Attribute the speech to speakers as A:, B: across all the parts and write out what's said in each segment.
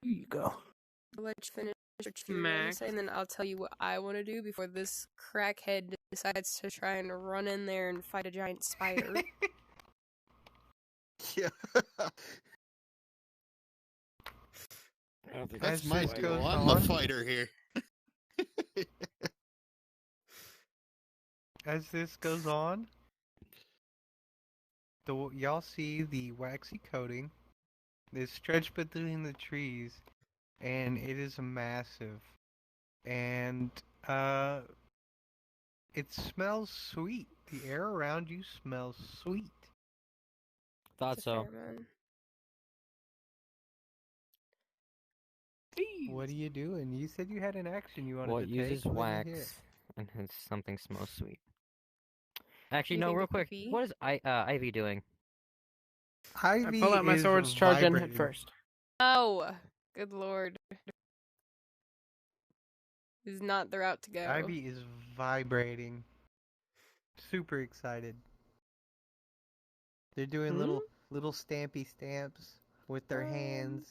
A: Here you go.
B: I'll let you finish what you want to say, and then I'll tell you what I want to do before this crackhead decides to try and run in there and fight a giant spider.
C: Yeah. That's my deal. I'm the fighter here.
D: As this goes on, y'all see the waxy coating is stretched between the trees, and it is massive. And it smells sweet. The air around you smells sweet.
A: Thought so.
D: What are you doing? You said you had an action you wanted
A: What
D: to take.
A: uses
D: Let me
A: wax
D: hear.
A: and has something smells sweet? Actually,
B: You
A: no,
B: think
A: real
B: it could
A: quick.
B: be?
A: What is Ivy doing?
D: Ivy
E: I pull out my
D: is
E: swords, charge in
D: vibrating.
E: head first.
B: Oh, good lord. This is not the route to go.
D: Ivy is vibrating. Super excited. They're doing little stampy stamps with their hands.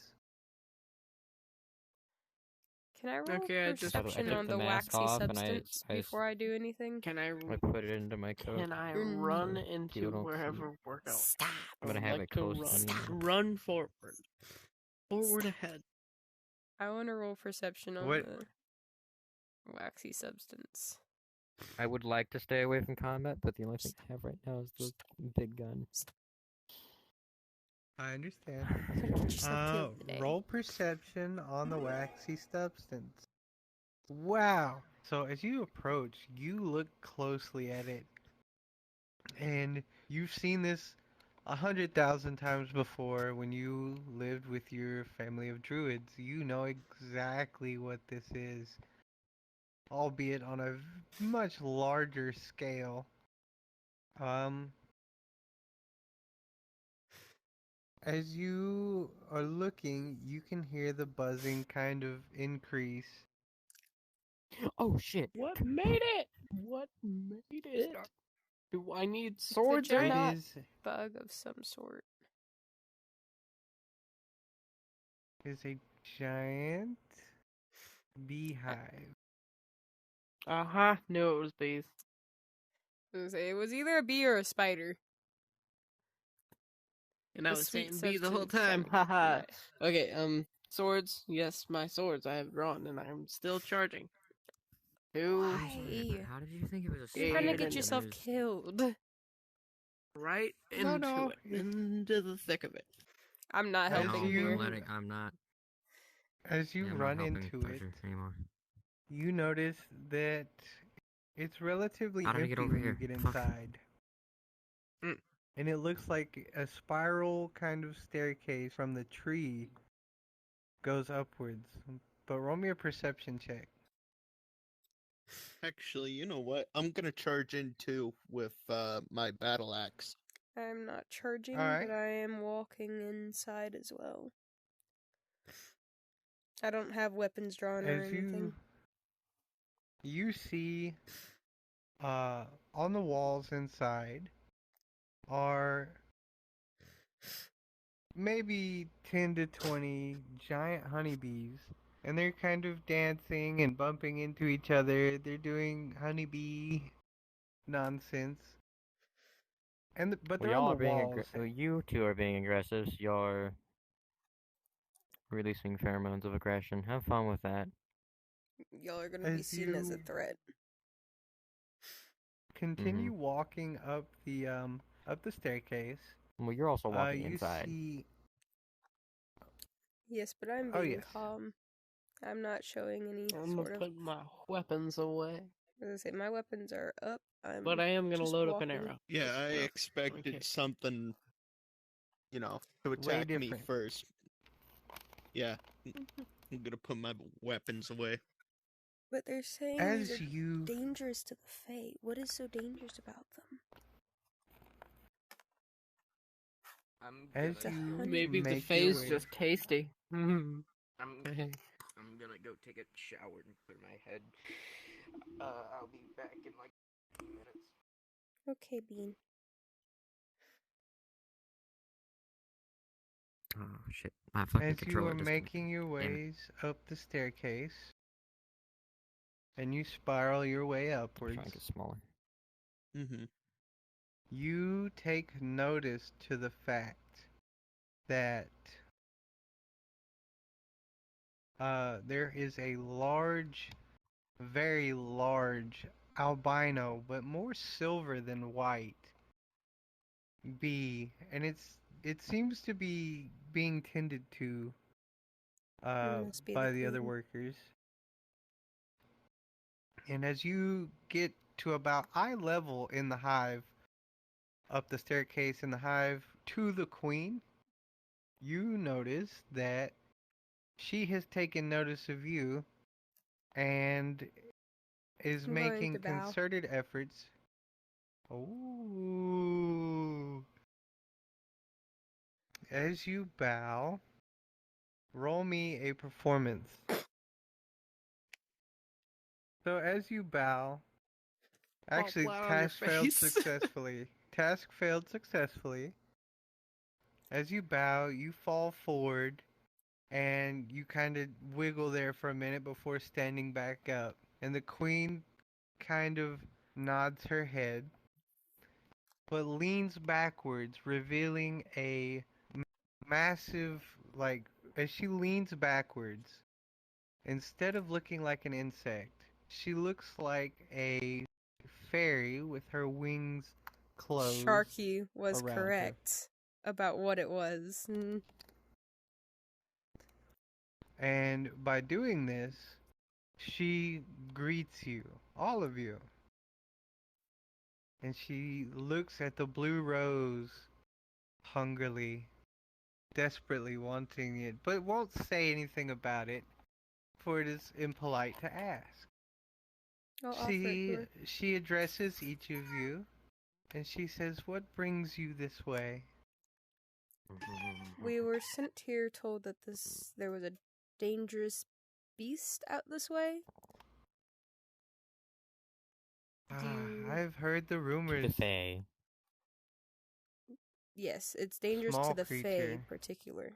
B: Can I roll
E: Okay, I just-
B: perception
A: I took
B: on
A: the
B: the
A: mask
B: waxy
A: off and
B: substance
A: I
B: before I do anything?
E: Can I
A: put it into my coat.
E: Can I run into
A: People don't
E: wherever
A: see.
E: we're going?
B: Stop.
A: I'm gonna have it close to me.
E: Run forward. Forward ahead.
B: I want to roll perception on
D: What?
B: the waxy substance.
A: I would like to stay away from combat, but the only thing I have right now is the big gun.
D: I understand.
B: Get yourself killed today.
D: Roll perception on the waxy substance. Wow. So as you approach, you look closely at it. And you've seen this 100,000 times before when you lived with your family of druids. You know exactly what this is. Albeit on a much larger scale. As you are looking, you can hear the buzzing kind of increase.
A: Oh shit!
E: What made it? What made it? Do I need swords
B: It's a
E: or
B: giant
E: not?
B: bug of some sort.
D: Is a giant beehive.
E: Knew it was bees.
B: It was either a bee or a spider.
E: And I
B: The
E: was
B: sweet
E: saying bee the whole
B: substance
E: time.
B: kinda-
E: Haha.
B: yeah.
E: Okay, swords. Yes, my swords. I have drawn, and I'm still charging. Two.
B: Why?
A: How did you think it was a
B: You're
E: trying to
B: gonna get
E: get
B: yourself killed.
E: Right into it. Into the thick of it.
B: I'm not
D: As
B: helping
D: you-
B: here.
A: I'm not.
D: As you
A: I'm not
D: run
A: helping
D: into it,
A: pressure anymore.
D: you notice that it's relatively
A: How did I
D: empty
A: get over
D: when you
A: here?
D: get
A: Fuck.
D: inside. And it looks like a spiral kind of staircase from the tree goes upwards. But roll me a perception check.
C: Actually, you know what? I'm gonna charge in too with my battle axe.
B: I'm not charging,
D: Alright.
B: but I am walking inside as well. I don't have weapons drawn or
D: As
B: anything.
D: you see on the walls inside are maybe 10 to 20 giant honeybees. And they're kind of dancing and bumping into each other. They're doing honeybee nonsense. But they're on the walls.
A: You two are being aggressive. You're releasing pheromones of aggression. Have fun with that.
B: Y'all are gonna be seen as a threat.
D: Continue walking up the staircase.
A: Well, you're also walking
D: you
A: inside.
D: See...
B: Yes, but I'm being calm. I'm not showing any
E: I'm
B: sort
E: gonna
B: of...
E: put my weapons away.
B: As I say, my weapons are up.
E: But I am gonna
B: just
E: load
B: walking.
E: up an arrow.
C: Yeah, I expected something, to
D: Way
C: attack me
D: different.
C: first. Yeah, I'm gonna put my weapons away.
B: But they're saying
D: As
B: these are
D: you-
B: dangerous to the Fae. What is so dangerous about them?
E: Maybe the Fae's just tasty.
A: I'm gonna go take a shower and clear my head. I'll be back in like 2 minutes.
B: Okay, Bean.
A: Oh shit. My fucking
D: As you
A: controller
D: are
A: doesn't
D: making your
A: Damn it.
D: ways up the staircase, and you spiral your way
A: Try
D: upwards,
A: to get smaller.
C: Mm-hmm.
D: you take notice to the fact that there is a large, very large albino, but more silver than white bee, and it seems to be being tended to
B: Must be
D: by
B: the
D: the other
B: queen.
D: workers. And as you get to about eye level in the hive, up the staircase in the hive to the queen, you notice that she has taken notice of you and is
B: I'm going
D: making
B: to bow.
D: concerted efforts. Ooh. As you bow, roll me a performance. So as you bow,
E: Fall
D: actually
E: flat on your
D: task failed
E: face.
D: successfully. Task failed successfully. As you bow, you fall forward and you kind of wiggle there for a minute before standing back up. And the queen kind of nods her head, but leans backwards, revealing a massive, like, as she leans backwards, instead of looking like an insect, she looks like a fairy with her wings closed
B: Sharky was
D: around her.
B: correct about what it was.
D: And by doing this, she greets you, all of you. And she looks at the blue rose hungrily, desperately wanting it, but won't say anything about it, for it is impolite to ask.
B: I'll offer it to her.
D: She addresses each of you, and she says, "What brings you this way?"
B: We were sent here told that there was a dangerous beast out this way.
D: I've heard the
A: To
D: rumors.
A: the Fae.
B: Yes, it's dangerous
D: Small
B: to the Fae
D: creature.
B: particular.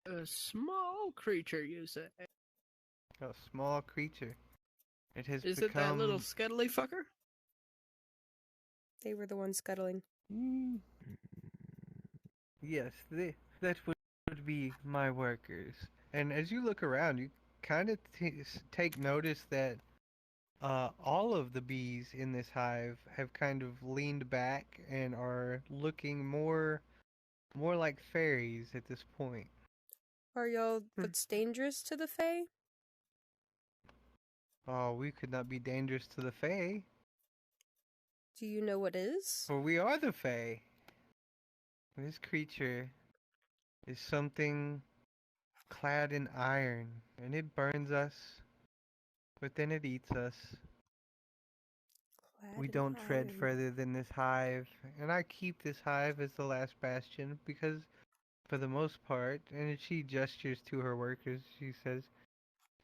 E: A small creature, you say?
D: A small creature. It has
E: Is
D: become...
E: it that little scuttly fucker?
B: They were the ones scuttling.
D: Yes, that would be my workers. And as you look around, you kind of take notice that all of the bees in this hive have kind of leaned back and are looking more like fairies at this point.
B: Are y'all what's dangerous to the Fae?
D: Oh, we could not be dangerous to the Fae,
B: Do you know what is?
D: for we are the Fae. This creature is something clad in iron, and it burns us, but then it eats us.
B: Clad
D: We
B: in
D: don't tread
B: iron.
D: further than this hive, and I keep this hive as the last bastion because, for the most part, and she gestures to her workers, she says,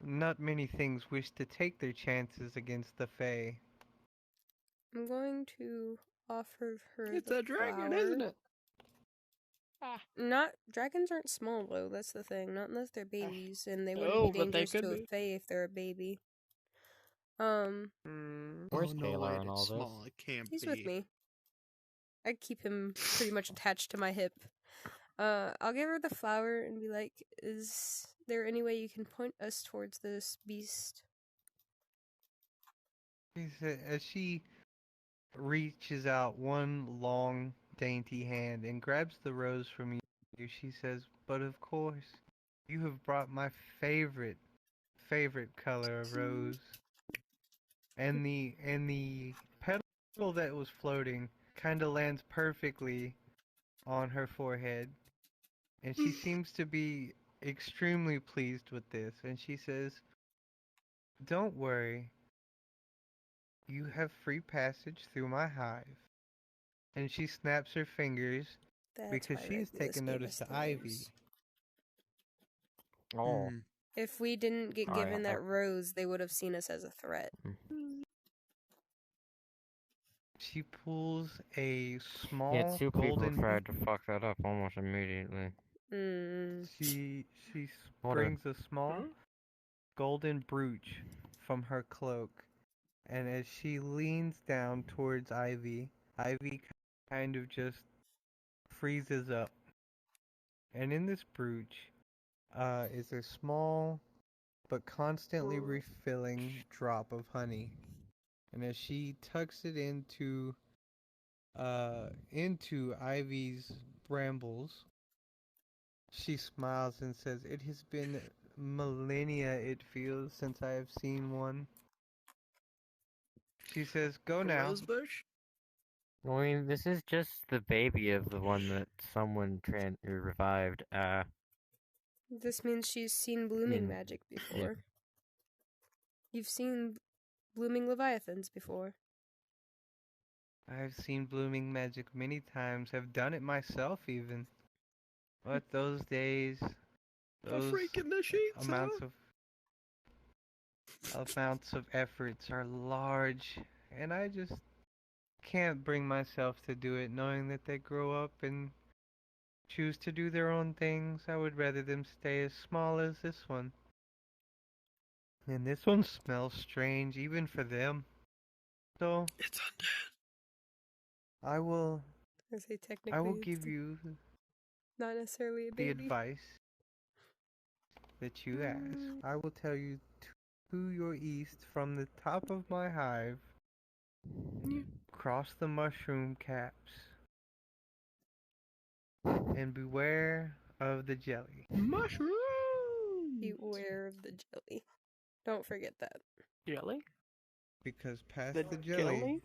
D: not many things wish to take their chances against the Fae.
B: I'm going to offer her
E: It's
B: the
E: a dragon,
B: flower.
E: isn't it?
B: Dragons aren't small though, that's the thing. Not unless they're babies, and they wouldn't
E: Oh,
B: be
E: but they
B: dangerous
E: could
B: to a
E: be.
B: Fae if they're a baby.
A: Where's
C: Oh, no
A: Kalar
C: way,
A: in all
C: it's
A: this?
C: small. It can't
B: He's
C: be.
B: with me. I keep him pretty much attached to my hip. I'll give her the flower and be like, is there any way you can point us towards this beast?
D: As she reaches out one long, dainty hand and grabs the rose from you, she says, "But of course, you have brought my favorite color of rose." And the petal that was floating kind of lands perfectly on her forehead, and she seems to be extremely pleased with this. And she says, "Don't worry, you have free passage through my hive." And she snaps her fingers
B: That's
D: because
B: why
D: she's
B: Regulus
D: taken
B: gave
D: notice
B: us
D: to
B: the
D: Ivy.
B: rose.
A: Oh.
B: If we didn't get
A: Alright,
B: given that rose, they would have seen us as a threat.
D: She pulls a
A: Yeah,
D: small
A: two people
D: golden
A: tried to fuck that up almost immediately.
D: She
F: Hold on.
D: brings a small golden brooch from her cloak, and as she leans down towards Ivy, Ivy kind of just freezes up. And in this brooch is a small but constantly refilling drop of honey. And as she tucks it into Ivy's brambles, she smiles and says, "It has been millennia, it feels, since I have seen one." She says, "Go now."
A: Rosebush?
F: I mean, this is just the baby of the one that someone revived.
B: This means she's seen blooming
F: In-
B: magic before. You've seen blooming leviathans before.
D: I've seen blooming magic many times, have done it myself even. But those days, those
A: Freaking the sheets
D: amounts
A: out.
D: of efforts are large, and I just can't bring myself to do it, knowing that they grow up and choose to do their own things. I would rather them stay as small as this one. And this one smells strange, even for them. So
A: It's undead.
D: I will
B: I say technically,
D: I will
B: it's
D: give you
B: not necessarily a
D: the
B: baby.
D: advice that you ask. I will tell you to your east from the top of my hive. Cross the mushroom caps. And beware of the jelly.
A: Mushroom!
B: Beware of the jelly. Don't forget that.
E: Jelly?
D: Because past
E: The
D: the jelly
E: jelly?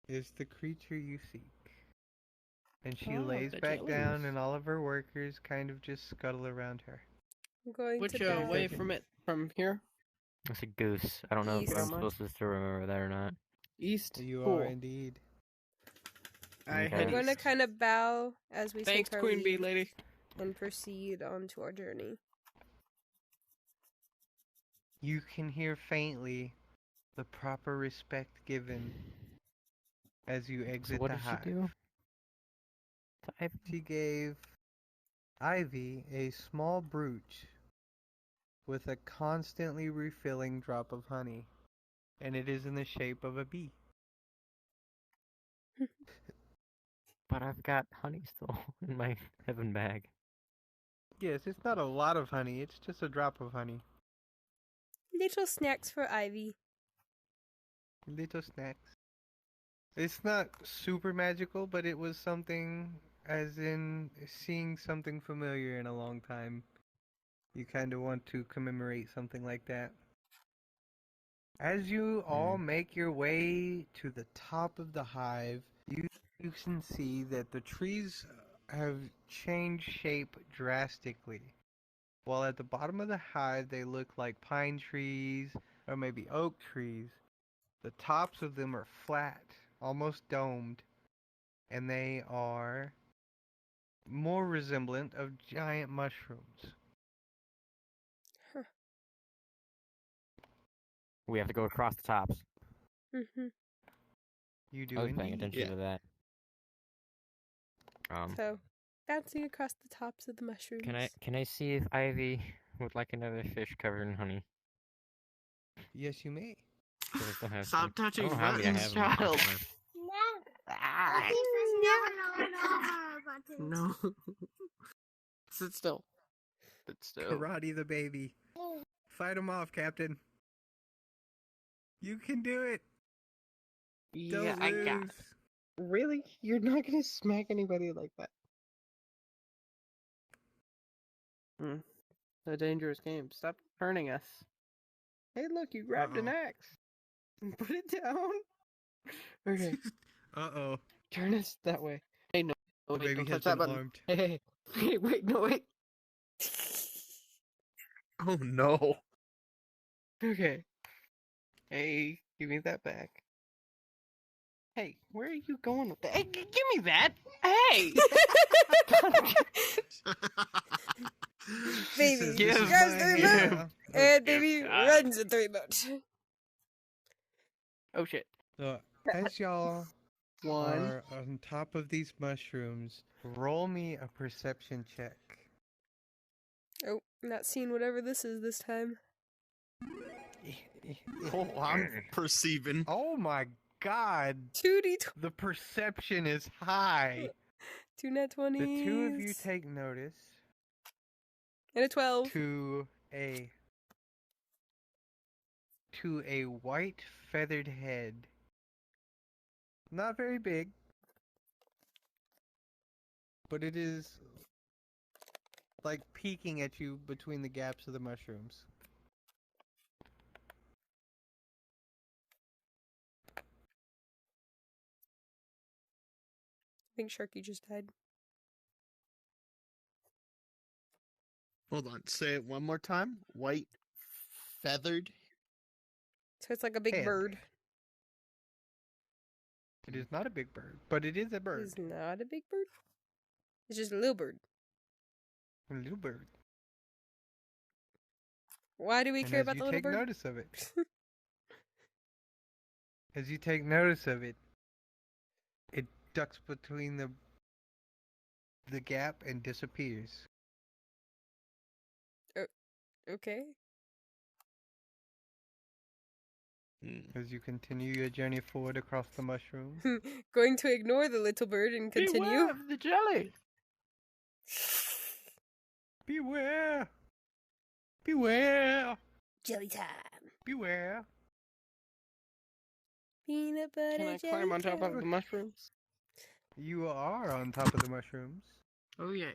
D: is the creature you seek. And she
E: Oh,
D: lays
E: the
D: back down,
E: jellies.
D: and all of her workers kind of just scuttle around her.
B: I'm going
E: Which
B: to bow.
E: way from it? From here?
F: It's a goose. I don't know if
B: East.
F: I'm supposed to still remember that or not.
E: East?
D: You
E: Cool.
D: are indeed.
A: I
F: Okay.
B: I'm
A: head
B: going to
A: east.
B: kind of bow as we
E: Thanks,
B: take our
E: Queen Bee
B: leave
E: Lady.
B: and proceed onto our journey.
D: You can hear faintly the proper respect given as you
F: So
D: exit
F: what
D: the
F: did she
D: hive.
F: do? To Ivy?
D: She gave Ivy a small brooch with a constantly refilling drop of honey, and it is in the shape of a bee.
F: But I've got honey still in my heaven bag.
D: Yes, it's not a lot of honey, it's just a drop of honey.
B: Little snacks for Ivy.
D: Little snacks. It's not super magical, but it was something, as in seeing something familiar in a long time. You kind of want to commemorate something like that. As you all make your way to the top of the hive, you can see that the trees have changed shape drastically. While at the bottom of the hive they look like pine trees or maybe oak trees, the tops of them are flat, almost domed, and they are more resemblant of giant mushrooms.
F: We have to go across the tops.
B: Mm-hmm.
D: You do
F: I was paying
D: indeed.
F: attention to that.
B: So, bouncing across the tops of the mushrooms.
F: Can I see if Ivy would like another fish covered in honey?
D: Yes, you may.
F: 'Cause I still have
A: Stop
F: some.
A: touching
F: I don't know how many I
A: buttons,
F: have in my
A: child.
F: phone.
E: No. Sit still. Sit still.
D: Karate the baby. Fight him off, Captain. You can do it.
E: Yeah,
D: Don't
E: I
D: lose.
E: got it. Really? You're not gonna smack anybody like that? A dangerous game. Stop turning us. Hey, look, you grabbed an axe. Put it down. Okay,
D: Uh-oh.
E: turn us that way. Hey, no,
D: The
E: wait,
D: baby
E: don't
D: has
E: touch that
D: been
E: button.
D: armed.
E: Hey, hey, wait, no, wait.
C: Oh no.
E: Okay. Hey, give me that back. Hey, where are you going with that? Hey, give me that! Hey!
B: Baby
E: Give
B: grabs the
D: my
B: remote,
D: hand.
B: and baby
E: God.
B: runs at the remote.
E: Oh shit.
D: So, as y'all
E: One.
D: are on top of these mushrooms, roll me a perception check.
B: Oh, not seeing whatever this is this time.
C: Oh, I'm perceiving.
D: Oh my god.
B: 2d20.
D: The perception is high.
B: 2 net 20s.
D: The two of you take notice
B: And a 12.
D: to a white feathered head. Not very big, but it is like peeking at you between the gaps of the mushrooms.
B: I think Sharky just died.
C: Hold on, say it one more time. White, feathered.
B: So it's like a big
D: Head.
B: bird.
D: It is not a big bird, but it is a bird.
B: It's not a big bird. It's just a little bird.
D: A little bird.
B: Why do we
D: And
B: care
D: as
B: about
D: you
B: the little
D: take
B: bird?
D: notice of it, as you take notice of it, it ducks between the gap and disappears.
B: Okay.
D: As you continue your journey forward across the mushroom.
B: Going to ignore the little bird and continue.
E: Beware of the jelly.
D: Beware! Beware!
B: Jelly time.
D: Beware!
B: Peanut butter
E: Can I
B: jelly
E: climb on top
B: time.
E: of the mushrooms?
D: You are on top of the mushrooms.
E: Oh yay.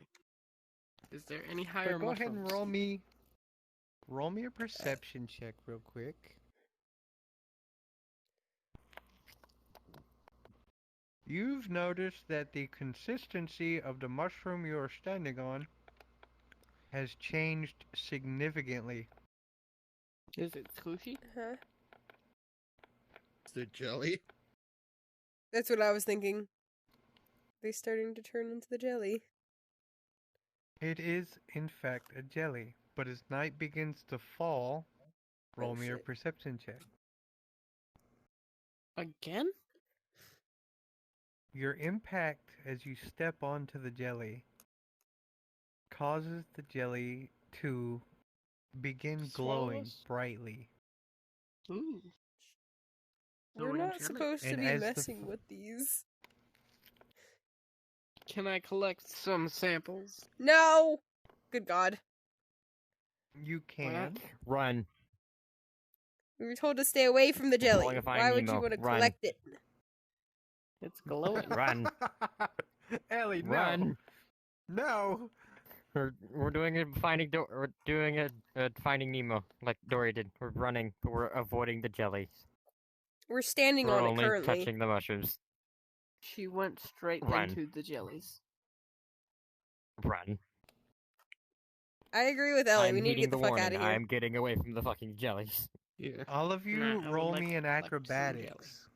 E: Is there any
D: But
E: higher
D: go
E: mushrooms?
D: ahead and roll me a perception check real quick. You've noticed that the consistency of the mushroom you are standing on has changed significantly.
E: Is it squishy?
B: Huh?
C: Is it jelly?
B: That's what I was thinking. They're starting to turn into the jelly.
D: It is, in fact, a jelly, but as night begins to fall, roll me your
B: shit.
D: perception check.
E: Again?
D: Your impact as you step onto the jelly causes the jelly to begin glowing
E: Swallows?
D: brightly.
E: Ooh.
B: We're
E: Glowing
B: not
E: jelly.
B: supposed to
D: And
B: be
D: as the
B: messing with these.
E: Can I collect some samples?
B: No! Good God.
D: You can.
F: Run.
B: We were told to stay away from the jelly.
F: Calling a fine
B: Why would you
F: Nemo.
B: want to
F: Run.
B: collect it?
E: It's glowing.
F: Run.
D: Ellie, no.
F: Run.
D: No.
F: We're doing a Finding Nemo like Dory did. We're running, but we're avoiding the jellies.
B: We're standing
F: We're
B: on it
F: only
B: currently.
F: touching the mushrooms.
E: She went straight
F: Run.
E: into the jellies.
F: Run.
B: I agree with Ellie.
F: I'm
B: We need to
F: heeding
B: get the
F: the
B: fuck
F: warning.
B: out of here.
F: I'm getting away from the fucking jellies.
E: Yeah.
D: All of you,
E: Nah, I would
D: roll
E: like
D: me
E: to
D: an
E: collect some
D: acrobatics.
E: jelly.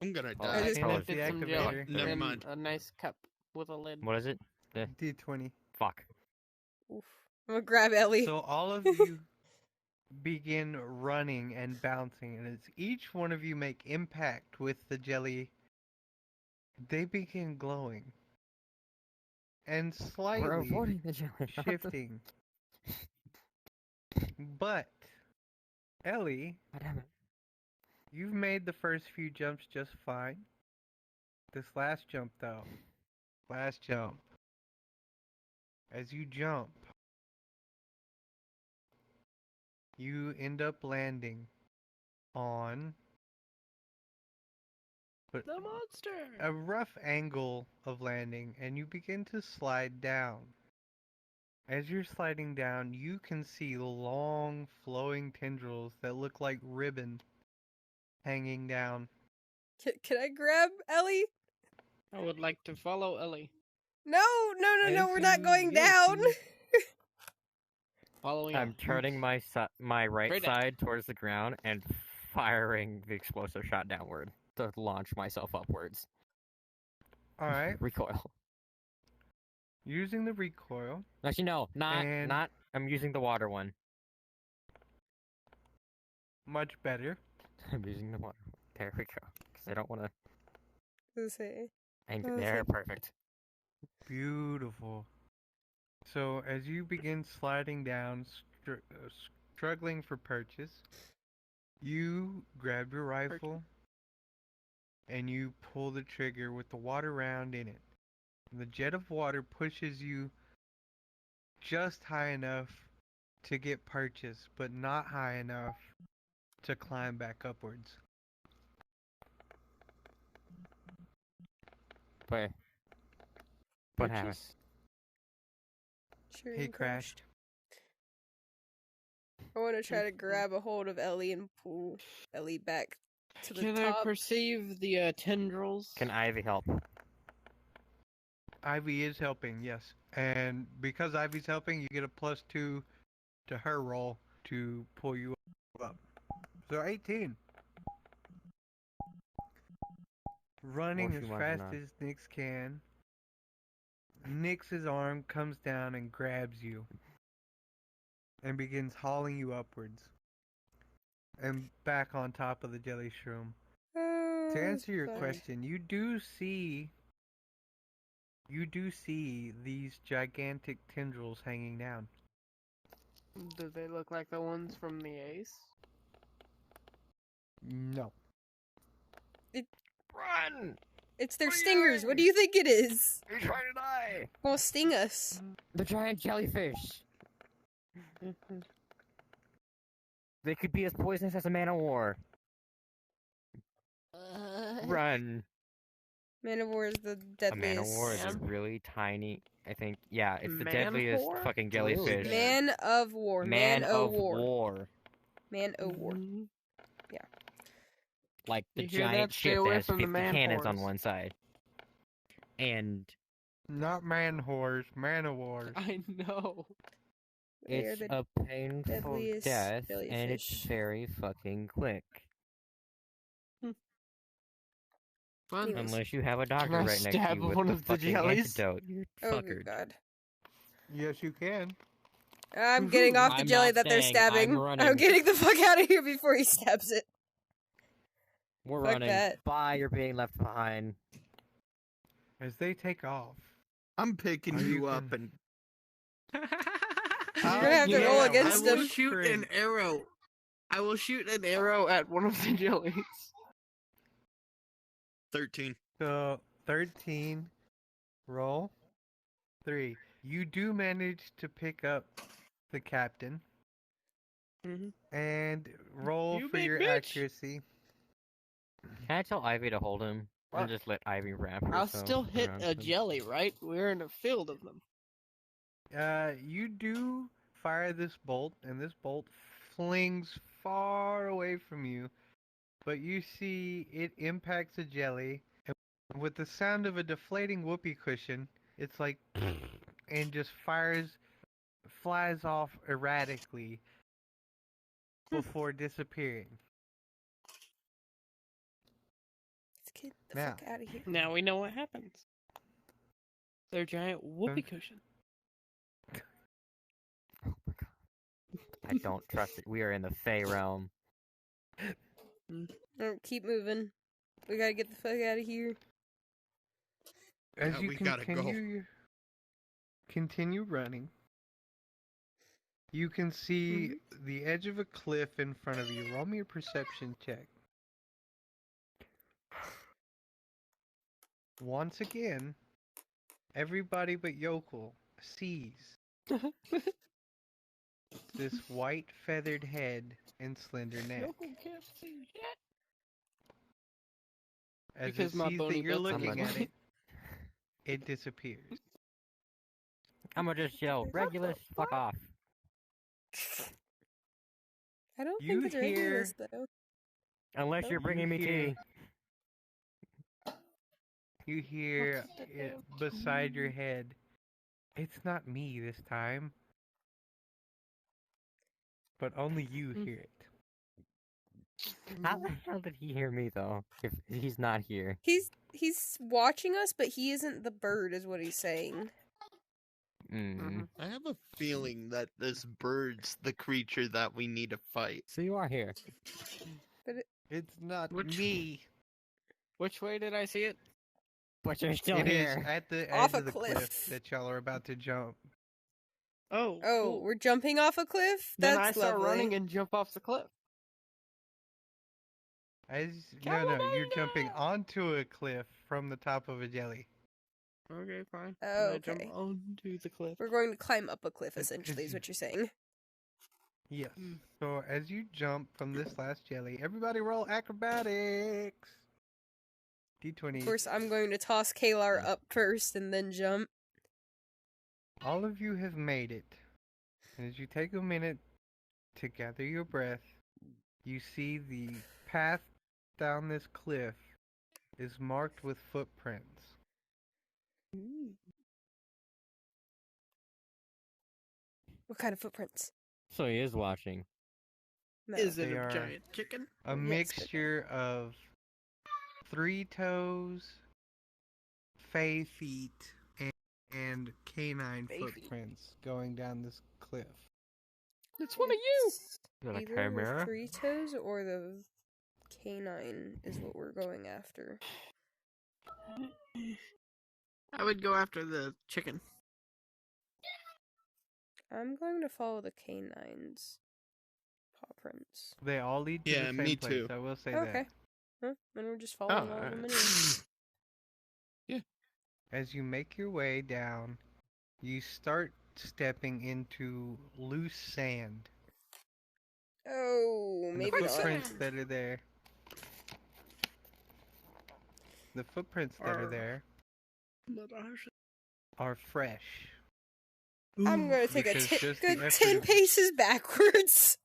C: I'm gonna
F: Oh,
C: die.
D: I
E: I
D: just
F: probably
E: collected
D: the
E: some
D: activator.
E: jelly
C: Never
E: in
C: mind.
E: a nice cup with a lid.
F: What is it?
D: D20.
F: Fuck.
B: Oof. I'm gonna grab Ellie.
D: So all of you begin running and bouncing, and as each one of you make impact with the jelly, they begin glowing. And
F: We're
D: slightly
F: avoiding the jelly.
D: shifting. But, Ellie,
F: God damn it.
D: you've made the first few jumps just fine. This last jump, though. Last jump. As you jump, you end up landing on
E: The monster!
D: a rough angle of landing, and you begin to slide down. As you're sliding down, you can see long flowing tendrils that look like ribbon hanging down.
B: Can I grab Ellie?
E: I would like to follow Ellie.
B: No,
D: As
B: we're not
D: you
B: going
D: get
B: down.
D: to-
E: Following
F: I'm turning my right
E: Straight up.
F: side towards the ground and firing the explosive shot downward to launch myself upwards.
D: Alright,
F: Recoil.
D: using the recoil.
F: Actually, no,
D: And-
F: not. I'm using the water one.
D: Much better.
F: I'm using the water one. There we go. Because I don't want to.
B: Let's say.
F: Aim
B: Oh,
F: there,
B: okay.
F: perfect.
D: Beautiful. So as you begin sliding down, struggling for purchase, you grab your rifle and you pull the trigger with the water round in it. And the jet of water pushes you just high enough to get purchase, but not high enough to climb back upwards.
F: Wait. What happened?
E: Purchase?
B: Sure,
D: Hey,
B: and
D: Crash.
B: I want to try to grab a hold of Ellie and pull Ellie back to the
E: Can
B: top.
E: I perceive the tendrils?
F: Can Ivy help?
D: Ivy is helping, yes. And because Ivy's helping, you get a +2 to her roll to pull you up. So 18. Running
F: What
D: as
F: you want
D: fast
F: to know?
D: as Nyx can. Nyx's arm comes down and grabs you. And begins hauling you upwards. And back on top of the jelly shroom. To answer your question, you do see these gigantic tendrils hanging down.
E: Do they look like the ones from the Ace?
D: No.
F: Run!
B: It's their
F: What are you
B: stingers.
F: doing?
B: What do you think it is?
F: You're trying to die!
B: Gonna sting us.
F: The giant jellyfish! They could be as poisonous as a man of war. Run!
B: Man of War is the
F: A man of
B: deadliest.
F: war is a
E: Man?
F: really tiny. I think, yeah, it's the
E: Man
F: deadliest
E: whore?
F: fucking
C: Really
F: jellyfish.
C: bad.
B: Man of War.
F: Man
B: o'
F: of
B: War.
F: war.
B: Man o' War.
E: Mhm.
F: Like the
E: You hear
F: giant
E: that? Stay
F: ship that
E: away
F: has
E: from the
F: 50
E: man
F: cannons on
E: whores.
F: one side. And
D: Not man whores, man of wars.
E: I know.
B: They are
F: it's
B: the
F: a painful
B: deadliest
F: death, and it's
B: jellyfish.
F: very fucking quick.
E: Fun.
B: Anyways.
F: Unless you have a doctor
E: I
F: right next to
E: stab
F: you with
E: one
F: the
E: of the
F: fucking
E: jellies?
F: antidote. You're
B: Oh, good
F: fuckered.
B: God.
D: Yes, you can.
B: I'm getting off the
F: I'm
B: jelly
F: not
B: that they're
F: staying,
B: stabbing.
F: I'm running.
B: I'm getting the fuck out of here before he stabs it.
F: We're
B: Fuck
F: running.
B: that.
F: Bye, you're being left behind.
D: As they take off.
C: I'm picking
D: Oh, you
C: you up
D: can-
C: and
B: You're gonna have to roll against
E: I will
B: him.
E: shoot an arrow. I will shoot an arrow at one of the jellies.
C: 13.
D: So 13. Roll. 3. You do manage to pick up the captain.
E: Mhm.
D: And roll
E: You
D: for
E: big
D: your
E: bitch.
D: accuracy.
F: Can I tell Ivy to hold him?
E: What?
F: And just let Ivy wrap herself
E: I'll still hit
F: around
E: a
F: him?
E: jelly, right? We're in a field of them.
D: You do fire this bolt, and this bolt flings far away from you. But you see it impacts a jelly, and with the sound of a deflating whoopee cushion, it's like, and just flies off erratically before disappearing.
B: Let's get the
D: Now.
B: fuck out of here.
E: Now we know what happens. Their giant whoopee cushion.
F: I don't trust it. We are in the Fey realm.
B: Oh, keep moving. We gotta get the fuck out of here.
D: As
C: Yeah,
D: you
C: we gotta go.
D: continue running, you can see the edge of a cliff in front of you. Roll me a perception check. Once again, everybody but Yokel sees this white feathered head and slender neck.
E: Yoko can't see yet.
D: As
E: Because
D: it
E: my
D: sees
E: bony
D: that you're
E: bits are
D: looking
F: like-
D: at it, it disappears.
F: I'm gonna just yell, Regulus, fuck off.
B: I don't
D: You
B: think it's
D: hear-
B: Regulus, though.
F: Unless you're bringing me tea.
D: You hear
E: What's the
D: it
E: damn
D: beside your
E: tea?
D: head. It's not me this time. But only you hear it.
F: How the hell did he hear me, though? If he's not here.
B: He's watching us, but he isn't the bird, is what he's saying.
F: Mm.
C: I have a feeling that this bird's the creature that we need to fight.
F: So you are here.
D: It's not
E: Which-
D: me.
E: Which way did I see it?
F: But you're still
D: It is
F: here.
D: at the
B: Off
D: edge
B: a
D: of the cliff
B: cliff.
D: that y'all are about to jump.
E: Oh,
B: Oh,
E: cool.
B: we're jumping off a cliff?
E: Then
B: That's
E: I start
B: lovely.
E: running and jump off the cliff.
D: No, you're jumping onto a cliff from the top of a jelly.
E: Okay, fine.
B: Oh,
E: And I jump
B: okay.
E: onto the cliff.
B: We're going to climb up a cliff,
D: As
B: essentially, is
D: you-
B: what you're saying.
D: Yes. So as you jump from this last jelly, everybody roll acrobatics. D20.
B: Of course, I'm going to toss Kalar up first and then jump.
D: All of you have made it. And as you take a minute to gather your breath, you see the path down this cliff is marked with footprints.
B: What kind of footprints?
F: So he is watching.
B: No.
E: Is it
D: They
E: a
D: are-
E: giant chicken?
D: A
B: Yes, but-
D: mixture of 3 toes, fey feet, and canine
E: Fey feet.
D: footprints going down this cliff.
E: It's one of you!
F: Is that a
B: Either
F: chimera?
B: the 3 toes or the canine is what we're going after.
E: I would go after the chicken.
B: I'm going to follow the canine's paw prints.
D: They all lead to
C: Yeah,
D: the same
C: me
D: place,
C: too.
D: I will say
B: Okay.
D: that.
B: Huh? Then we're just following all of them anyway.
D: As you make your way down, you start stepping into loose sand.
B: Oh,
D: And
B: maybe
D: the
B: not.
D: footprints that are there. The footprints that are
E: Are-
D: there
E: But I should...
D: are fresh.
B: I'm going to take a
D: Because just the
B: good
D: effort
B: 10
D: of-
B: paces backwards.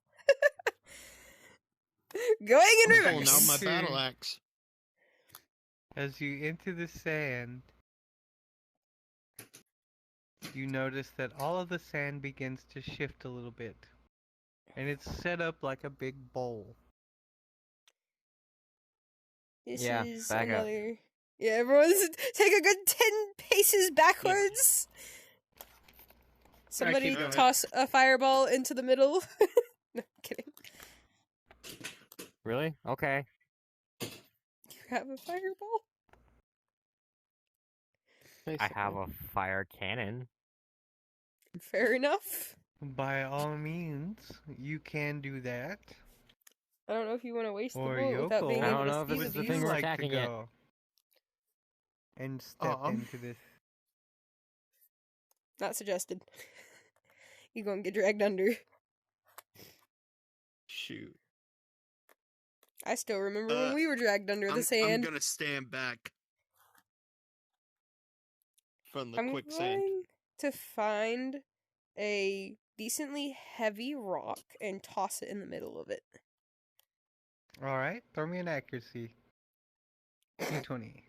B: Going in
C: I'm pulling
B: reverse.
C: out my
D: Okay.
C: battle axe.
D: As you enter the sand, you notice that all of the sand begins to shift a little bit. And it's set up like a big bowl.
B: This
F: Yeah,
B: is
F: back up.
B: another. Yeah, everyone's take a good 10 paces backwards. Somebody
C: going.
B: toss a fireball into the middle. No, I'm kidding.
F: Really? Okay.
B: You have a fireball?
F: I have a fire cannon.
B: Fair enough.
D: By all means, you can do that.
B: I don't know if you want to waste the
D: Or
B: bullet without being
D: Yoko,
F: I
B: able
F: don't
B: to
F: know if
B: see
F: this
B: the
F: is the
D: would
F: thing
D: you
F: we're
D: like to
F: attacking yet.
D: go and step into this?
B: Not suggested. You gonna get dragged under.
C: Shoot.
B: I still remember when
C: Uh,
B: we were dragged under the
C: I'm
B: sand.
C: gonna stand back from the
B: I'm
C: quicksand.
B: going to find a decently heavy rock and toss it in the middle of it.
D: Alright, throw me an accuracy. D20.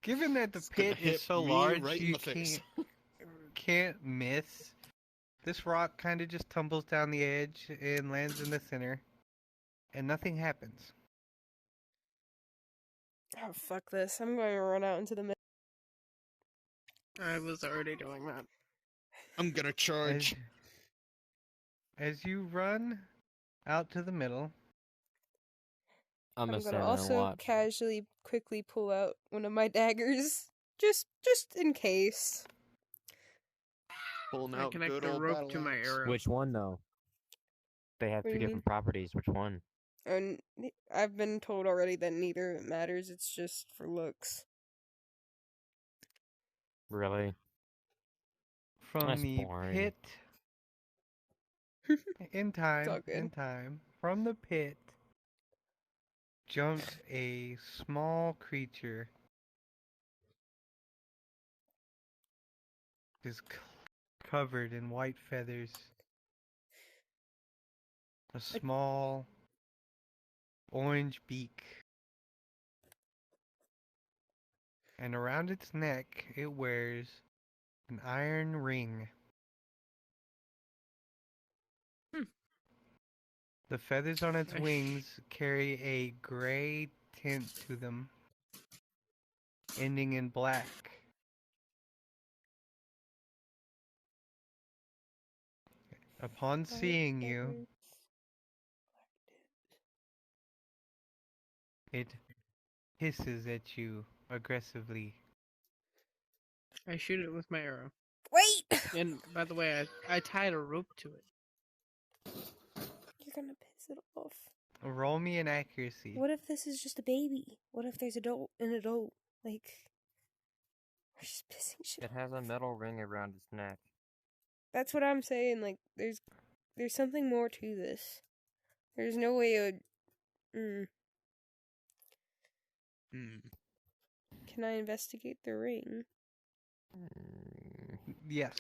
D: Given that the
C: It's gonna
D: pit
C: hit
D: is so
C: me
D: large,
C: right in
D: you
C: the face.
D: can't miss. This rock kind of just tumbles down the edge and lands in the center, and nothing happens.
B: Oh, fuck this. I'm going to run out into the middle.
E: I was already doing that.
C: I'm gonna charge.
D: As you run out to the middle,
F: I'm
B: I'm
F: gonna stand
B: gonna
F: there and
B: also
F: watch.
B: casually, quickly pull out one of my daggers, just in case.
C: Pulling
E: I
C: out
E: connect
C: good
E: the
C: old
E: rope
C: battle
E: to my
C: axe.
E: arrow.
F: Which one though? They have
B: What do
F: two
B: you
F: different properties. Which one?
B: And I've been told already that neither matters. It's just for looks.
F: Really?
D: from
F: That's
D: the
F: boring.
D: pit, in
B: all good.
D: time, from the pit, jumps a small creature. Is covered in white feathers. A small orange beak. And around its neck, it wears an iron ring. The feathers on its
E: Nice.
D: wings carry a gray tint to them, ending in black. Upon seeing you, it hisses at you aggressively.
E: I shoot it with my arrow.
B: Wait!
E: And by the way, I tied a rope to it.
B: You're gonna piss it off.
D: Roll me an accuracy.
B: What if this is just a baby? What if there's an adult? Like, we're just pissing shit
F: It
B: off.
F: has a metal ring around its neck.
B: That's what I'm saying. Like, there's something more to this. There's no way it would. Can I investigate the ring?
D: Yes.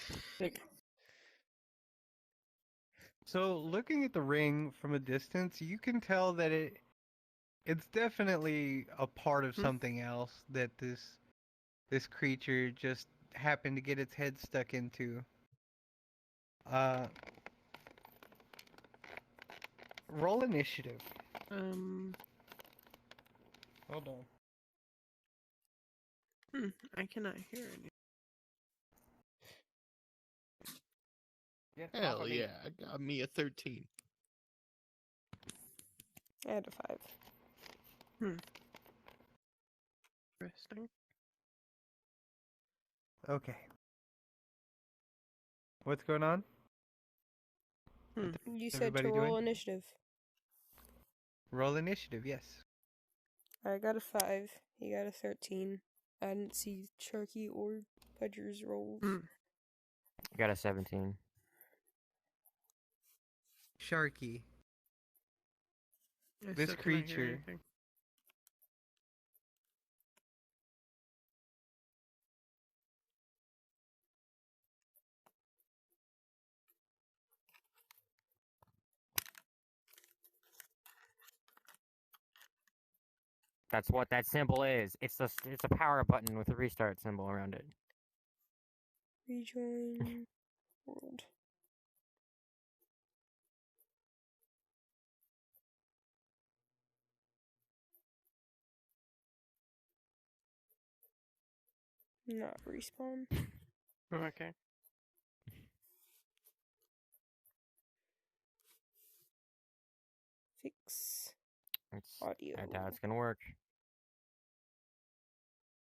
D: So, looking at the ring from a distance, you can tell that it's definitely a part of something else that this creature just happened to get its head stuck into. Roll initiative. Hold on.
E: I cannot hear anything.
D: Yes,
C: Hell
D: Papa,
C: yeah, I got me a 13.
B: I had a 5.
E: Interesting.
D: Okay. What's going on?
B: You said
D: everybody
B: to roll
D: doing?
B: initiative.
D: Roll initiative, yes.
B: I got a 5. He got a 13. I didn't see Sharky or Pudger's rolls.
F: I got a 17.
D: Sharky.
E: I
D: This
E: still cannot hear
D: creature-
E: anything.
F: That's what that symbol is. It's a power button with a restart symbol around it.
B: Rejoin world. Not respawn.
E: Okay.
B: Fix
F: It's,
B: audio.
F: I doubt it's gonna work.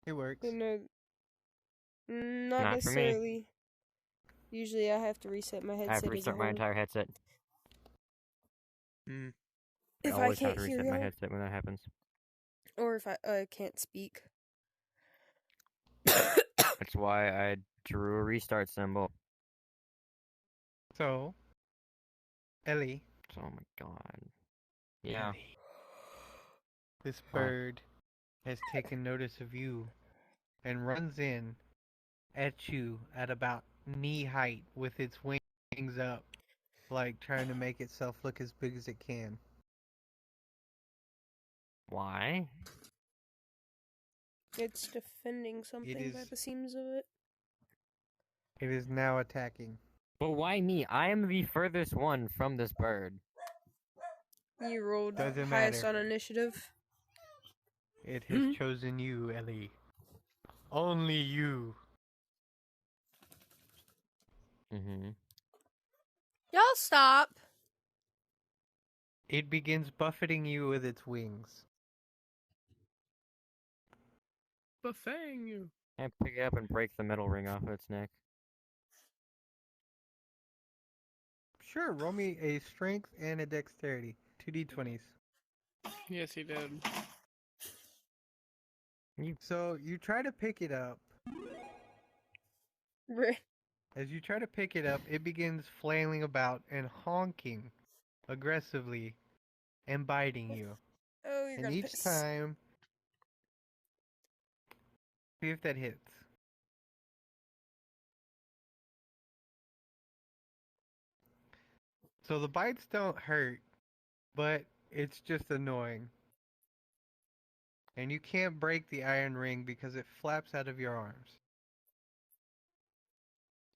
D: It works.
B: No, not
F: Not for me.
B: necessarily. Usually I have to reset my
F: I
B: headset
F: have to
B: as a
F: restart my
B: whole.
F: entire headset.
C: Hmm.
B: If
F: I
B: I
F: always have
B: can't
F: to
B: hear
F: reset my
B: y'all,
F: headset when that happens.
B: or if I can't speak.
F: That's why I drew a restart symbol.
D: So, Ellie,
F: Oh my god. Yeah.
D: this
F: What?
D: bird has taken notice of you and runs in at you at about knee height with its wings up, like trying to make itself look as big as it can.
F: Why?
B: It's defending something by
D: is-
B: the seams of it.
D: It is now attacking.
F: But why me? I am the furthest one from this bird.
B: You rolled
D: Doesn't
B: highest
D: matter.
B: on initiative.
D: It has chosen you, Ellie. Only you.
F: Mm-hmm.
B: Y'all stop.
D: It begins buffeting you with its wings.
E: Buffeting you.
F: I pick it up and break the metal ring off of its neck.
D: Sure, roll me a strength and a dexterity. 2d20s.
E: Yes, he did.
D: So you try to pick it up. As you try to pick it up, it begins flailing about and honking aggressively and biting you.
B: Oh, you're
D: And
B: gonna
D: each
B: piss.
D: time, see if that hits. So the bites don't hurt, but it's just annoying. And you can't break the iron ring because it flaps out of your arms.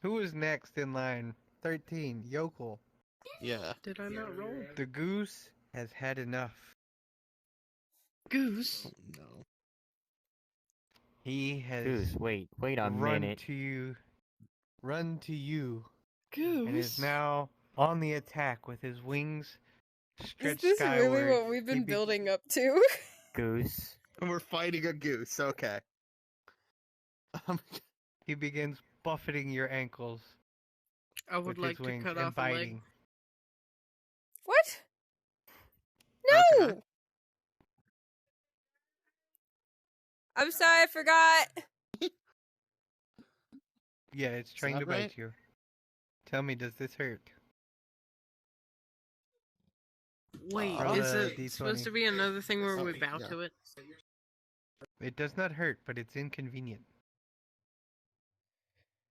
D: Who is next in line? 13, Yokel.
C: Yeah.
E: Did I not roll?
D: The goose has had enough.
E: Goose.
C: Oh no.
D: He has
F: Goose, wait a
D: run
F: minute.
D: to you, and
E: Goose.
D: is now on the attack with his wings
B: Is
D: stretched
B: this
D: skyward.
B: really what we've
D: He
B: been
D: be-
B: building up to?
F: Goose.
C: And we're fighting a goose. Okay.
D: He begins buffeting your ankles
E: I would
D: with
E: like
D: its
E: to
D: wings
E: cut
D: and
E: off a leg.
D: biting.
B: What?
A: Okay.
B: No! I'm sorry, I forgot.
D: Yeah, it's trying to
C: that right?
D: bite you. Tell me, does this hurt?
E: Wait,
D: Roll
E: is
D: a
E: it
D: D20.
E: supposed to be another thing where
C: Oh,
E: we bow
C: yeah.
E: to it?
D: It does not hurt, but it's inconvenient.